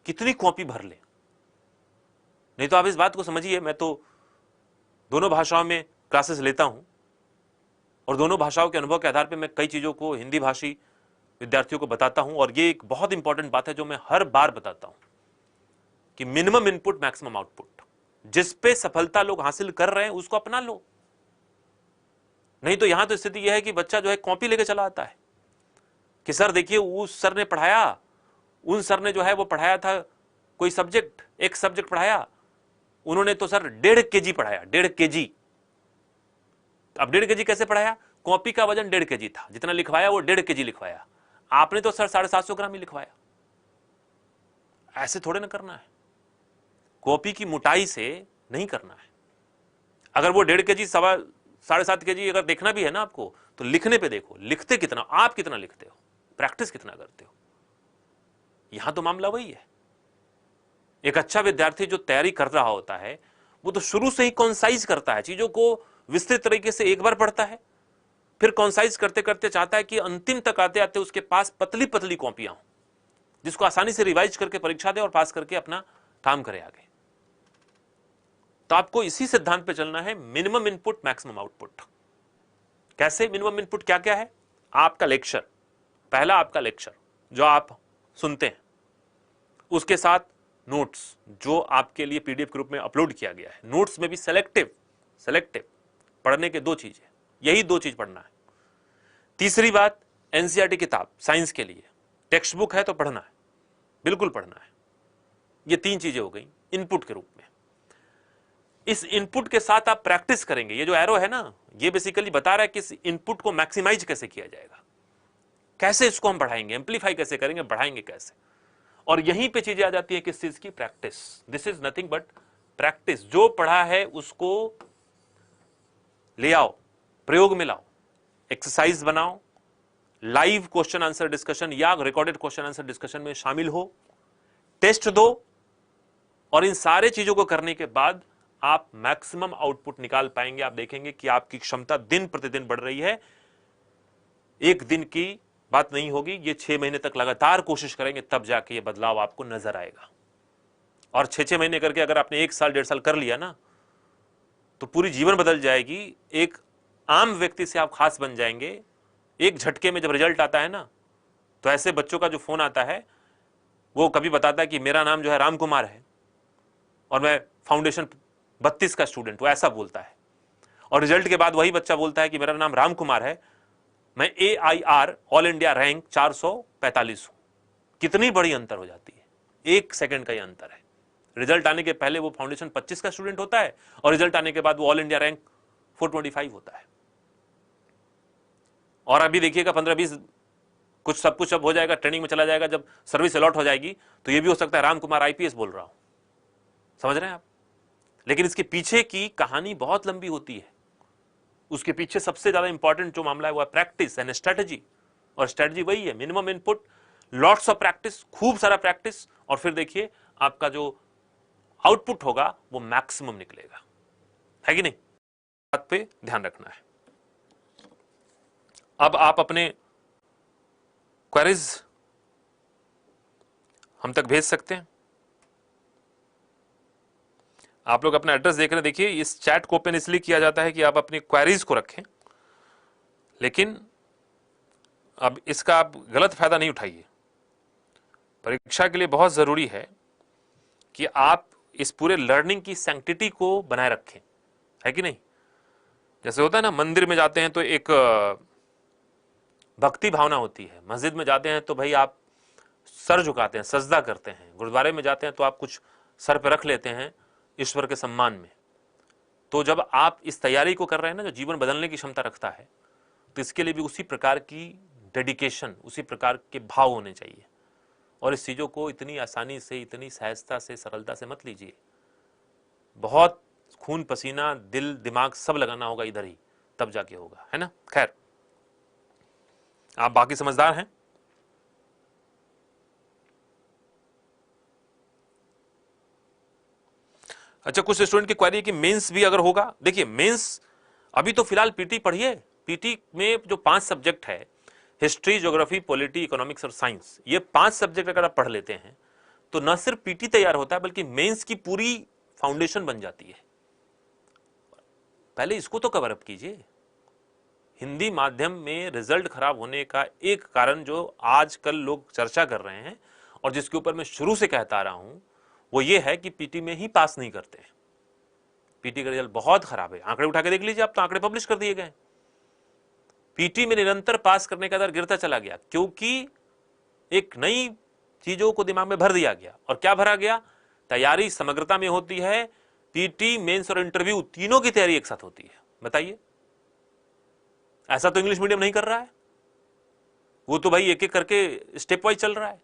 Speaker 1: कितनी कॉपी भर ले। नहीं तो आप इस बात को समझिए, मैं तो दोनों भाषाओं में क्लासेस लेता हूं और दोनों भाषाओं के अनुभव के आधार पर मैं कई चीजों को हिंदी भाषी विद्यार्थियों को बताता हूं। और ये एक बहुत इंपॉर्टेंट बात है जो मैं हर बार बताता हूं कि मिनिमम इनपुट मैक्सिमम आउटपुट। जिस पे सफलता लोग हासिल कर रहे हैं उसको अपना लो। नहीं तो यहां तो स्थिति यह है कि बच्चा जो है कॉपी लेके चला आता है कि सर देखिए उस सर ने पढ़ाया, उन सर ने जो है वो पढ़ाया था कोई सब्जेक्ट, एक सब्जेक्ट पढ़ाया, उन्होंने तो सर 1.5 kg पढ़ाया, 1.5 kg। अब 1.5 kg कैसे पढ़ाया, कॉपी का वजन 1.5 kg था, जितना लिखवाया वो 1.5 kg लिखवाया, आपने तो सर 750 ग्राम ही लिखवाया। ऐसे थोड़े ना करना है, कॉपी की मोटाई से नहीं करना है। अगर वो 1.5 kg, 7.5 kg अगर देखना भी है ना आपको, तो लिखने पे देखो, लिखते कितना, आप कितना लिखते हो, प्रैक्टिस कितना करते हो। यहां तो मामला वही है। एक अच्छा विद्यार्थी जो तैयारी कर रहा होता है वो तो शुरू से ही कॉन्साइज करता है, चीजों को विस्तृत तरीके से एक बार पढ़ता है, फिर कॉन्साइज करते करते चाहता है कि अंतिम तक आते आते उसके पास पतली पतली कॉपियां हो, जिसको आसानी से रिवाइज करके परीक्षा दे और पास करके अपना काम करे आगे। तो आपको इसी सिद्धांत पे चलना है, मिनिमम इनपुट मैक्सिमम आउटपुट। कैसे मिनिमम इनपुट क्या क्या है, आपका लेक्चर, पहला आपका लेक्चर, जो आप सुनते हैं, उसके साथ नोट्स जो आपके लिए पीडीएफ के रूप में अपलोड किया गया है। नोट्स में भी सेलेक्टिव सेलेक्टिव पढ़ने के दो चीज है, यही दो चीज पढ़ना है। तीसरी बात, एनसीईआरटी किताब साइंस के लिए, टेक्स्ट बुक है तो पढ़ना है, बिल्कुल पढ़ना है। ये तीन चीजें हो गई इनपुट के रूप में। इस इनपुट के साथ आप प्रैक्टिस करेंगे। ये जो एरो है ना, ये बेसिकली बता रहा है कि इस इनपुट को मैक्सिमाइज कैसे किया जाएगा, कैसे इसको हम बढ़ाएंगे, एम्पलीफाई कैसे करेंगे, बढ़ाएंगे कैसे। और यहीं पे चीजें आ जाती है किस चीज की, practice. This is nothing but practice. जो पढ़ा है उसको ले आओ, प्रयोग में लाओ, एक्सरसाइज बनाओ, लाइव क्वेश्चन आंसर डिस्कशन या रिकॉर्डेड क्वेश्चन आंसर डिस्कशन में शामिल हो, टेस्ट दो, और इन सारे चीजों को करने के बाद आप मैक्सिमम आउटपुट निकाल पाएंगे। आप देखेंगे कि आपकी क्षमता दिन प्रतिदिन बढ़ रही है। एक दिन की बात नहीं होगी, ये 6 महीने तक लगातार कोशिश करेंगे, तब जाके ये बदलाव आपको नजर आएगा। और 6-6 महीने करके अगर आपने 1 साल 1.5 साल कर लिया ना, तो पूरी जीवन बदल जाएगी। एक आम व्यक्ति से आप खास बन जाएंगे। एक झटके में जब रिजल्ट आता है ना, तो ऐसे बच्चों का जो फोन आता है, वो कभी बताता है कि मेरा नाम जो है राम कुमार है और मैं फाउंडेशन 32 का स्टूडेंट हूं, ऐसा बोलता है। और रिजल्ट के बाद वही बच्चा बोलता है कि मेरा नाम राम कुमार है, मैं AIR ऑल इंडिया रैंक 445 हूं। कितनी बड़ी अंतर हो जाती है, 1 सेकंड का ही अंतर है। रिजल्ट आने के पहले वो फाउंडेशन 25 का स्टूडेंट होता है और रिजल्ट आने के बाद वो ऑल इंडिया रैंक 425 होता है। और अभी देखिएगा 15-20 कुछ सब कुछ अब हो जाएगा, ट्रेनिंग में चला जाएगा, जब सर्विस अलॉट हो जाएगी तो ये भी हो सकता है राम कुमार IPS बोल रहा हूं। समझ रहे हैं आप? लेकिन इसके पीछे की कहानी बहुत लंबी होती है। उसके पीछे सबसे ज्यादा इंपॉर्टेंट जो मामला है वो है प्रैक्टिस एंड स्ट्रेटजी। और स्ट्रेटजी वही है, minimum input, lots of practice, खूब सारा प्रैक्टिस, और फिर देखिए आपका जो आउटपुट होगा वो मैक्सिमम निकलेगा। है कि नहीं? बात पे ध्यान रखना है। अब आप अपने क्वेरीज हम तक भेज सकते हैं। आप लोग अपना एड्रेस देख रहे हैं। देखिए, इस चैट को ओपन इसलिए किया जाता है कि आप अपनी क्वेरीज को रखें, लेकिन अब इसका आप गलत फायदा नहीं उठाइए। परीक्षा के लिए बहुत जरूरी है कि आप इस पूरे लर्निंग की सैंक्टिटी को बनाए रखें। है कि नहीं? जैसे होता है ना, मंदिर में जाते हैं तो एक भक्ति भावना होती है, मस्जिद में जाते हैं तो भाई आप सर झुकाते हैं, सजदा करते हैं, गुरुद्वारे में जाते हैं तो आप कुछ सर पे रख लेते हैं ईश्वर के सम्मान में। तो जब आप इस तैयारी को कर रहे हैं ना, जो जीवन बदलने की क्षमता रखता है, तो इसके लिए भी उसी प्रकार की डेडिकेशन, उसी प्रकार के भाव होने चाहिए। और इस चीजों को इतनी आसानी से, इतनी सहजता से, सरलता से मत लीजिए। बहुत खून पसीना, दिल दिमाग सब लगाना होगा इधर ही, तब जाके होगा। है ना? खैर, आप बाकी समझदार हैं। अच्छा, कुछ स्टूडेंट की क्वेरी है कि मेंस भी अगर होगा। देखिए, मेंस अभी तो फिलहाल पीटी पढ़िए। पीटी में जो 5 सब्जेक्ट है, हिस्ट्री, ज्योग्राफी, पॉलिटी, इकोनॉमिक्स और साइंस, ये 5 सब्जेक्ट अगर आप पढ़ लेते हैं तो न सिर्फ पीटी तैयार होता है, बल्कि मेंस की पूरी फाउंडेशन बन जाती है। पहले इसको तो कवर अप कीजिए। हिंदी माध्यम में रिजल्ट खराब होने का एक कारण जो आजकल लोग चर्चा कर रहे हैं और जिसके ऊपर मैं शुरू से कहता आ रहा हूं, वो ये है कि पीटी में ही पास नहीं करते हैं। पीटी का रिजल्ट बहुत खराब है। आंकड़े उठा के देख लीजिए आप, तो आंकड़े पब्लिश कर दिए गए। पीटी में निरंतर पास करने का दर गिरता चला गया, क्योंकि एक नई चीजों को दिमाग में भर दिया गया। और क्या भरा गया? तैयारी समग्रता में होती है। पीटी, मेंस और इंटरव्यू तीनों की तैयारी एक साथ होती है। बताइए, ऐसा तो इंग्लिश मीडियम नहीं कर रहा है। वो तो भाई एक एक करके स्टेप वाइज चल रहा है।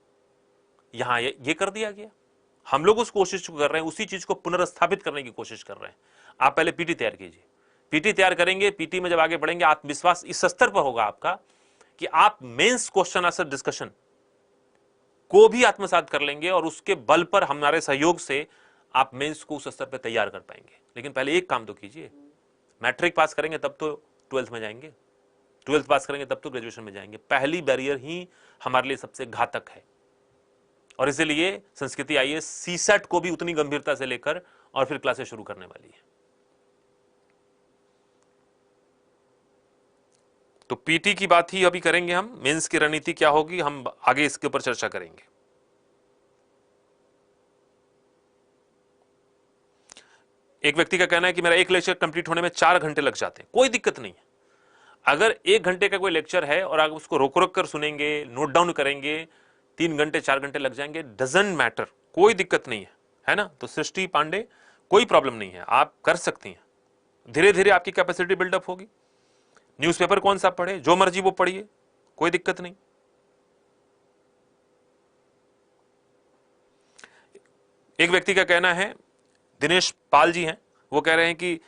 Speaker 1: यहां ये कर दिया गया। हम लोग उस कोशिश को कर रहे हैं, उसी चीज को पुनर्स्थापित करने की कोशिश कर रहे हैं। आप पहले पीटी तैयार कीजिए। पीटी तैयार करेंगे, पीटी में जब आगे बढ़ेंगे, आत्मविश्वास इस स्तर पर होगा आपका कि आप मेंस क्वेश्चन आंसर डिस्कशन को भी आत्मसात कर लेंगे और उसके बल पर हमारे सहयोग से आप मेंस को उस स्तर पर तैयार कर पाएंगे। लेकिन पहले एक काम तो कीजिए। मैट्रिक पास करेंगे तब तो 12th में जाएंगे, 12th पास करेंगे तब तो ग्रेजुएशन में जाएंगे। पहली बैरियर ही हमारे लिए सबसे घातक है। और इसीलिए संस्कृति IAS CSET को भी उतनी गंभीरता से लेकर और फिर क्लासेस शुरू करने वाली है। तो पीटी की बात ही अभी करेंगे हम, मेंस की रणनीति क्या होगी हम आगे इसके ऊपर चर्चा करेंगे। एक व्यक्ति का कहना है कि मेरा एक लेक्चर कंप्लीट होने में 4 घंटे लग जाते हैं। कोई दिक्कत नहीं है, अगर 1 घंटे का कोई लेक्चर है और आप उसको रोक रोक कर सुनेंगे, नोट डाउन करेंगे, 3 घंटे 4 घंटे लग जाएंगे, डजंट मैटर, कोई दिक्कत नहीं है ना। तो सृष्टि पांडे कोई प्रॉब्लम नहीं है, आप कर सकती हैं, धीरे धीरे आपकी कैपेसिटी बिल्डअप होगी। न्यूज़पेपर कौन सा पढ़े, जो मर्जी वो पढ़िए, कोई दिक्कत नहीं। एक व्यक्ति का कहना है, दिनेश पाल जी हैं, वो कह रहे हैं कि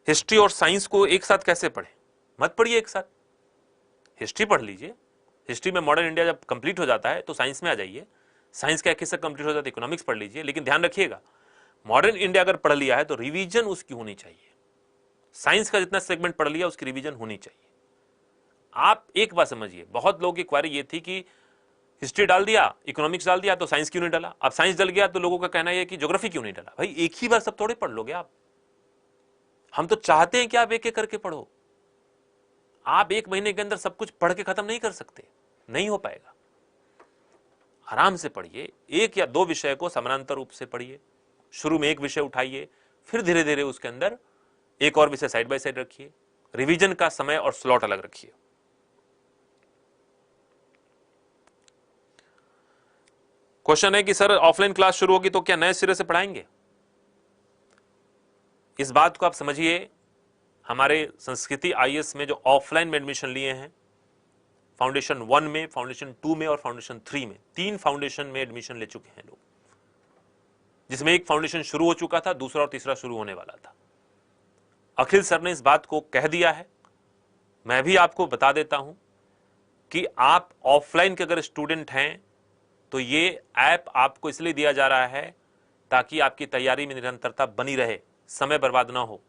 Speaker 1: हिस्ट्री और साइंस को एक साथ कैसे पढ़ें। मत पढ़िए एक साथ, हिस्ट्री पढ़ लीजिए, हिस्ट्री में मॉडर्न इंडिया जब कंप्लीट हो जाता है तो साइंस में आ जाइए, साइंस का एक हिस्सा कंप्लीट हो जाता है इकोनॉमिक्स पढ़ लीजिए। लेकिन ध्यान रखिएगा, मॉडर्न इंडिया अगर पढ़ लिया है तो रिवीजन उसकी होनी चाहिए। साइंस का जितना सेगमेंट पढ़ लिया उसकी रिवीजन होनी चाहिए। आप एक बात समझिए, बहुत लोगों की क्वारी ये थी कि हिस्ट्री डाल दिया, इकोनॉमिक्स डाल दिया तो साइंस क्यों नहीं डाला। अब साइंस डल गया तो लोगों का कहना है कि ज्योग्राफी क्यों नहीं डाला। भाई एक ही बार सब थोड़े पढ़ लोगे आप, हम तो चाहते हैं कि आप एक एक करके पढ़ो। आप 1 महीने के अंदर सब कुछ पढ़ के खत्म नहीं कर सकते, नहीं हो पाएगा। आराम से पढ़िए, 1 या 2 विषय को समानांतर रूप से पढ़िए। शुरू में एक विषय उठाइए, फिर धीरे धीरे उसके अंदर एक और विषय साइड बाय साइड रखिए, रिवीजन का समय और स्लॉट अलग रखिए। क्वेश्चन है कि सर ऑफलाइन क्लास शुरू होगी तो क्या नए सिरे से पढ़ाएंगे। इस बात को आप समझिए, हमारे संस्कृति आईएएस में जो ऑफलाइन में एडमिशन लिए हैं, फाउंडेशन 1 में, फाउंडेशन 2 में और फाउंडेशन 3 में, 3 फाउंडेशन में एडमिशन ले चुके हैं लोग, जिसमें एक फाउंडेशन शुरू हो चुका था, दूसरा और तीसरा शुरू होने वाला था। अखिल सर ने इस बात को कह दिया है, मैं भी आपको बता देता हूं कि आप ऑफलाइन के अगर स्टूडेंट हैं तो ये ऐप आपको इसलिए दिया जा रहा है ताकि आपकी तैयारी में निरंतरता बनी रहे, समय बर्बाद ना हो।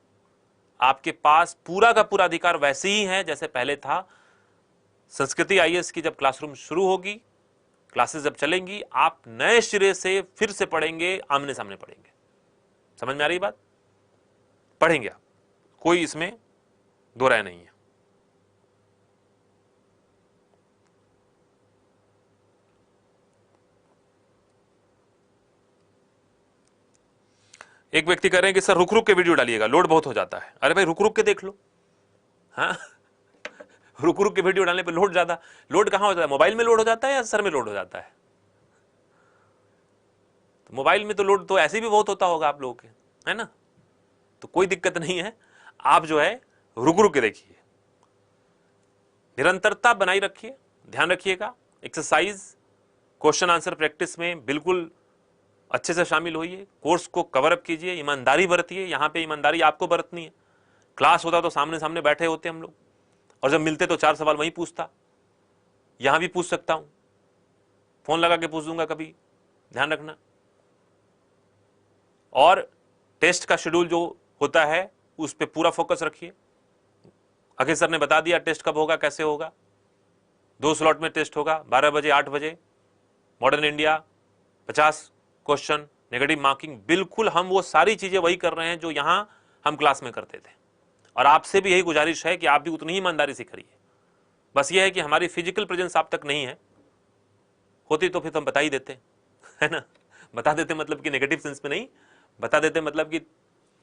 Speaker 1: आपके पास पूरा का पूरा अधिकार वैसे ही है जैसे पहले था। संस्कृति आईएएस की जब क्लासरूम शुरू होगी, क्लासेस जब चलेंगी, आप नए सिरे से फिर से पढ़ेंगे, आमने सामने पढ़ेंगे। समझ में आ रही बात, पढ़ेंगे आप, कोई इसमें दो राय नहीं है। एक व्यक्ति कह रहे हैं कि सर रुक रुक के वीडियो डालिएगा, लोड बहुत हो जाता है। अरे भाई रुक रुक के देख लो, हाँ रुक रुक के वीडियो डालने पे लोड ज्यादा, लोड कहां होता है, मोबाइल में लोड हो जाता है या सर में लोड हो जाता है। तो मोबाइल में तो लोड तो ऐसे भी बहुत होता होगा आप लोगों के, है ना। तो कोई दिक्कत नहीं है, आप जो है रुक रुक के देखिए, निरंतरता बनाई रखिए, ध्यान रखिएगा। एक्सरसाइज, क्वेश्चन आंसर प्रैक्टिस में बिल्कुल अच्छे से शामिल होइए, कोर्स को कवर अप कीजिए, ईमानदारी बरतिए। यहां पे ईमानदारी आपको बरतनी है। क्लास होता तो सामने सामने बैठे होते हम लोग, और जब मिलते तो 4 सवाल वहीं पूछता, यहां भी पूछ सकता हूं, फोन लगा के पूछ दूंगा कभी, ध्यान रखना। और टेस्ट का शेड्यूल जो होता है उस पर पूरा फोकस रखिए। अखिल सर ने बता दिया टेस्ट कब होगा, कैसे होगा। 2 स्लॉट में टेस्ट होगा, 12 बजे 8 बजे। Modern India 50 question, negative marking, बिल्कुल हम वो सारी चीजें वही कर रहे हैं जो यहां हम क्लास में करते थे। और आपसे भी यही गुजारिश है कि आप भी उतनी ही ईमानदारी से करिए। बस ये है कि हमारी फिजिकल प्रेजेंस आप तक नहीं है, होती तो फिर तो हम बता ही देते, है ना। बता देते मतलब कि नेगेटिव सेंस में नहीं, बता देते मतलब कि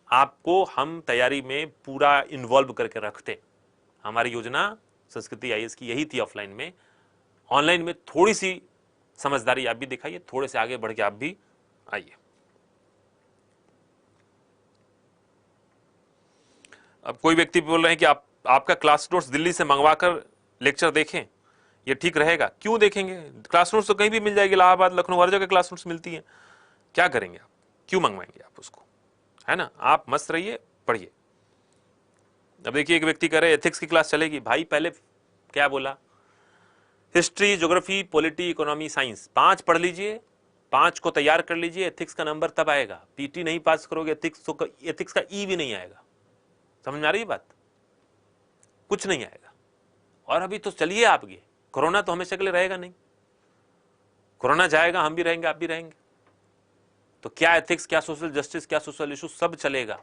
Speaker 1: आपको हम तैयारी में पूरा इन्वॉल्व करके रखते। हमारी योजना संस्कृति आईएएस की यही थी ऑफलाइन में। ऑनलाइन में थोड़ी सी समझदारी आप भी दिखाइए, थोड़े से आगे बढ़ के आप भी आइए। अब कोई व्यक्ति बोल रहे हैं कि आपका क्लास नोट्स दिल्ली से मंगवाकर लेक्चर देखें, ये ठीक रहेगा। क्यों देखेंगे, क्लास नोट्स तो कहीं भी मिल जाएगी, इलाहाबाद लखनऊ हर जगह क्लास नोट्स मिलती हैं। क्या करेंगे आप, क्यों मंगवाएंगे आप उसको, है ना। आप मस्त रहिए, पढ़िए। अब देखिए एक व्यक्ति कह रहे एथिक्स की क्लास चलेगी। भाई पहले क्या बोला, history, geography, polity, economy, science 5 पढ़ लीजिए, 5 को तैयार कर लीजिए। एथिक्स का नंबर तब आएगा, पीटी नहीं पास करोगे एथिक्स का ई भी नहीं आएगा। समझ में आ रही है बात, कुछ नहीं आएगा। और अभी तो चलिए आपके, कोरोना तो हमेशा के लिए रहेगा नहीं, कोरोना जाएगा, हम भी रहेंगे, आप भी रहेंगे। तो क्या एथिक्स, क्या सोशल जस्टिस, क्या सोशल इशू, सब चलेगा।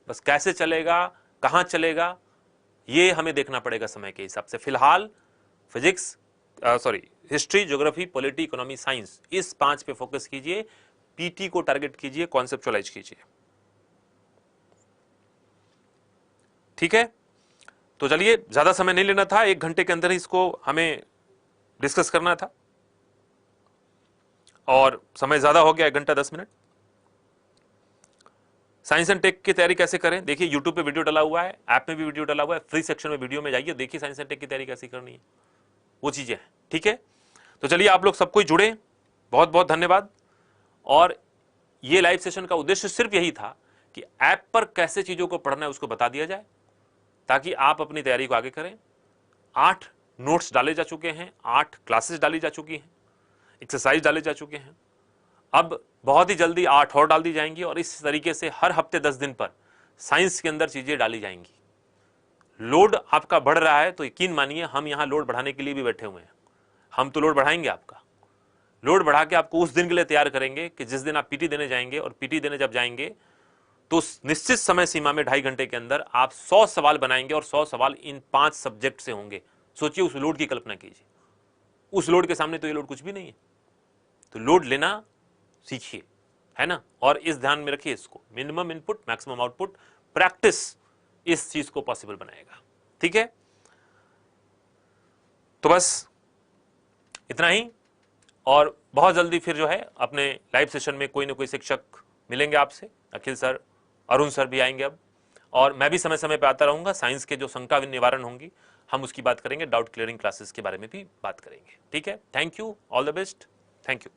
Speaker 1: बस कैसे चलेगा, कहां चलेगा, ये हमें देखना पड़ेगा समय के हिसाब से। फिलहाल physics, history, geography, polity, economy, science, इस 5 पे फोकस कीजिए, पीटी को टारगेट कीजिए, कॉन्सेप्चुअलाइज कीजिए। ठीक है, तो चलिए, ज्यादा समय नहीं लेना था, 1 घंटे के अंदर ही इसको हमें डिस्कस करना था और समय ज्यादा हो गया, 1 घंटा 10 मिनट। साइंस एंड टेक की तैयारी कैसे करें, देखिए यूट्यूब पे वीडियो डाला हुआ है, ऐप में भी वीडियो डाला हुआ है, फ्री सेक्शन में वीडियो में जाइए, देखिए साइंस एंड टेक की तैयारी कैसे करनी है, वो चीजें हैं। ठीक है, तो चलिए आप लोग सब कोई जुड़े, बहुत बहुत धन्यवाद। और ये लाइव सेशन का उद्देश्य सिर्फ यही था कि ऐप पर कैसे चीजों को पढ़ना है उसको बता दिया जाए, ताकि आप अपनी तैयारी को आगे करें। 8 नोट्स डाले जा चुके हैं, 8 क्लासेस डाली जा चुकी हैं, एक्सरसाइज डाले जा चुके हैं। अब बहुत ही जल्दी 8 और डाल दी जाएंगी और इस तरीके से हर हफ्ते 10 दिन पर साइंस के अंदर चीजें डाली जाएंगी। लोड आपका बढ़ रहा है तो यकीन मानिए हम यहां लोड बढ़ाने के लिए भी बैठे हुए हैं। हम तो लोड बढ़ाएंगे, आपका लोड बढ़ा के आपको उस दिन के लिए तैयार करेंगे कि जिस दिन आप पीटी देने जाएंगे, और पीटी देने जब जाएंगे तो निश्चित समय सीमा में 2.5 घंटे के अंदर आप 100 सवाल बनाएंगे और 100 सवाल इन 5 सब्जेक्ट से होंगे। सोचिए, उस लोड की कल्पना कीजिए। उस लोड के सामने तो ये लोड कुछ भी नहीं है। तो लोड लेना सीखिए, है ना, और इस ध्यान में रखिए इसको, minimum input maximum output, practice इस चीज को पॉसिबल बनाएगा। ठीक है, तो बस इतना ही, और बहुत जल्दी फिर जो है अपने लाइव सेशन में कोई ना कोई शिक्षक मिलेंगे आपसे, अखिल सर, अरुण सर भी आएंगे अब, और मैं भी समय समय पे आता रहूंगा। साइंस के जो शंका निवारण होंगी हम उसकी बात करेंगे, डाउट क्लियरिंग क्लासेस के बारे में भी बात करेंगे। ठीक है, thank you, all the best, thank you.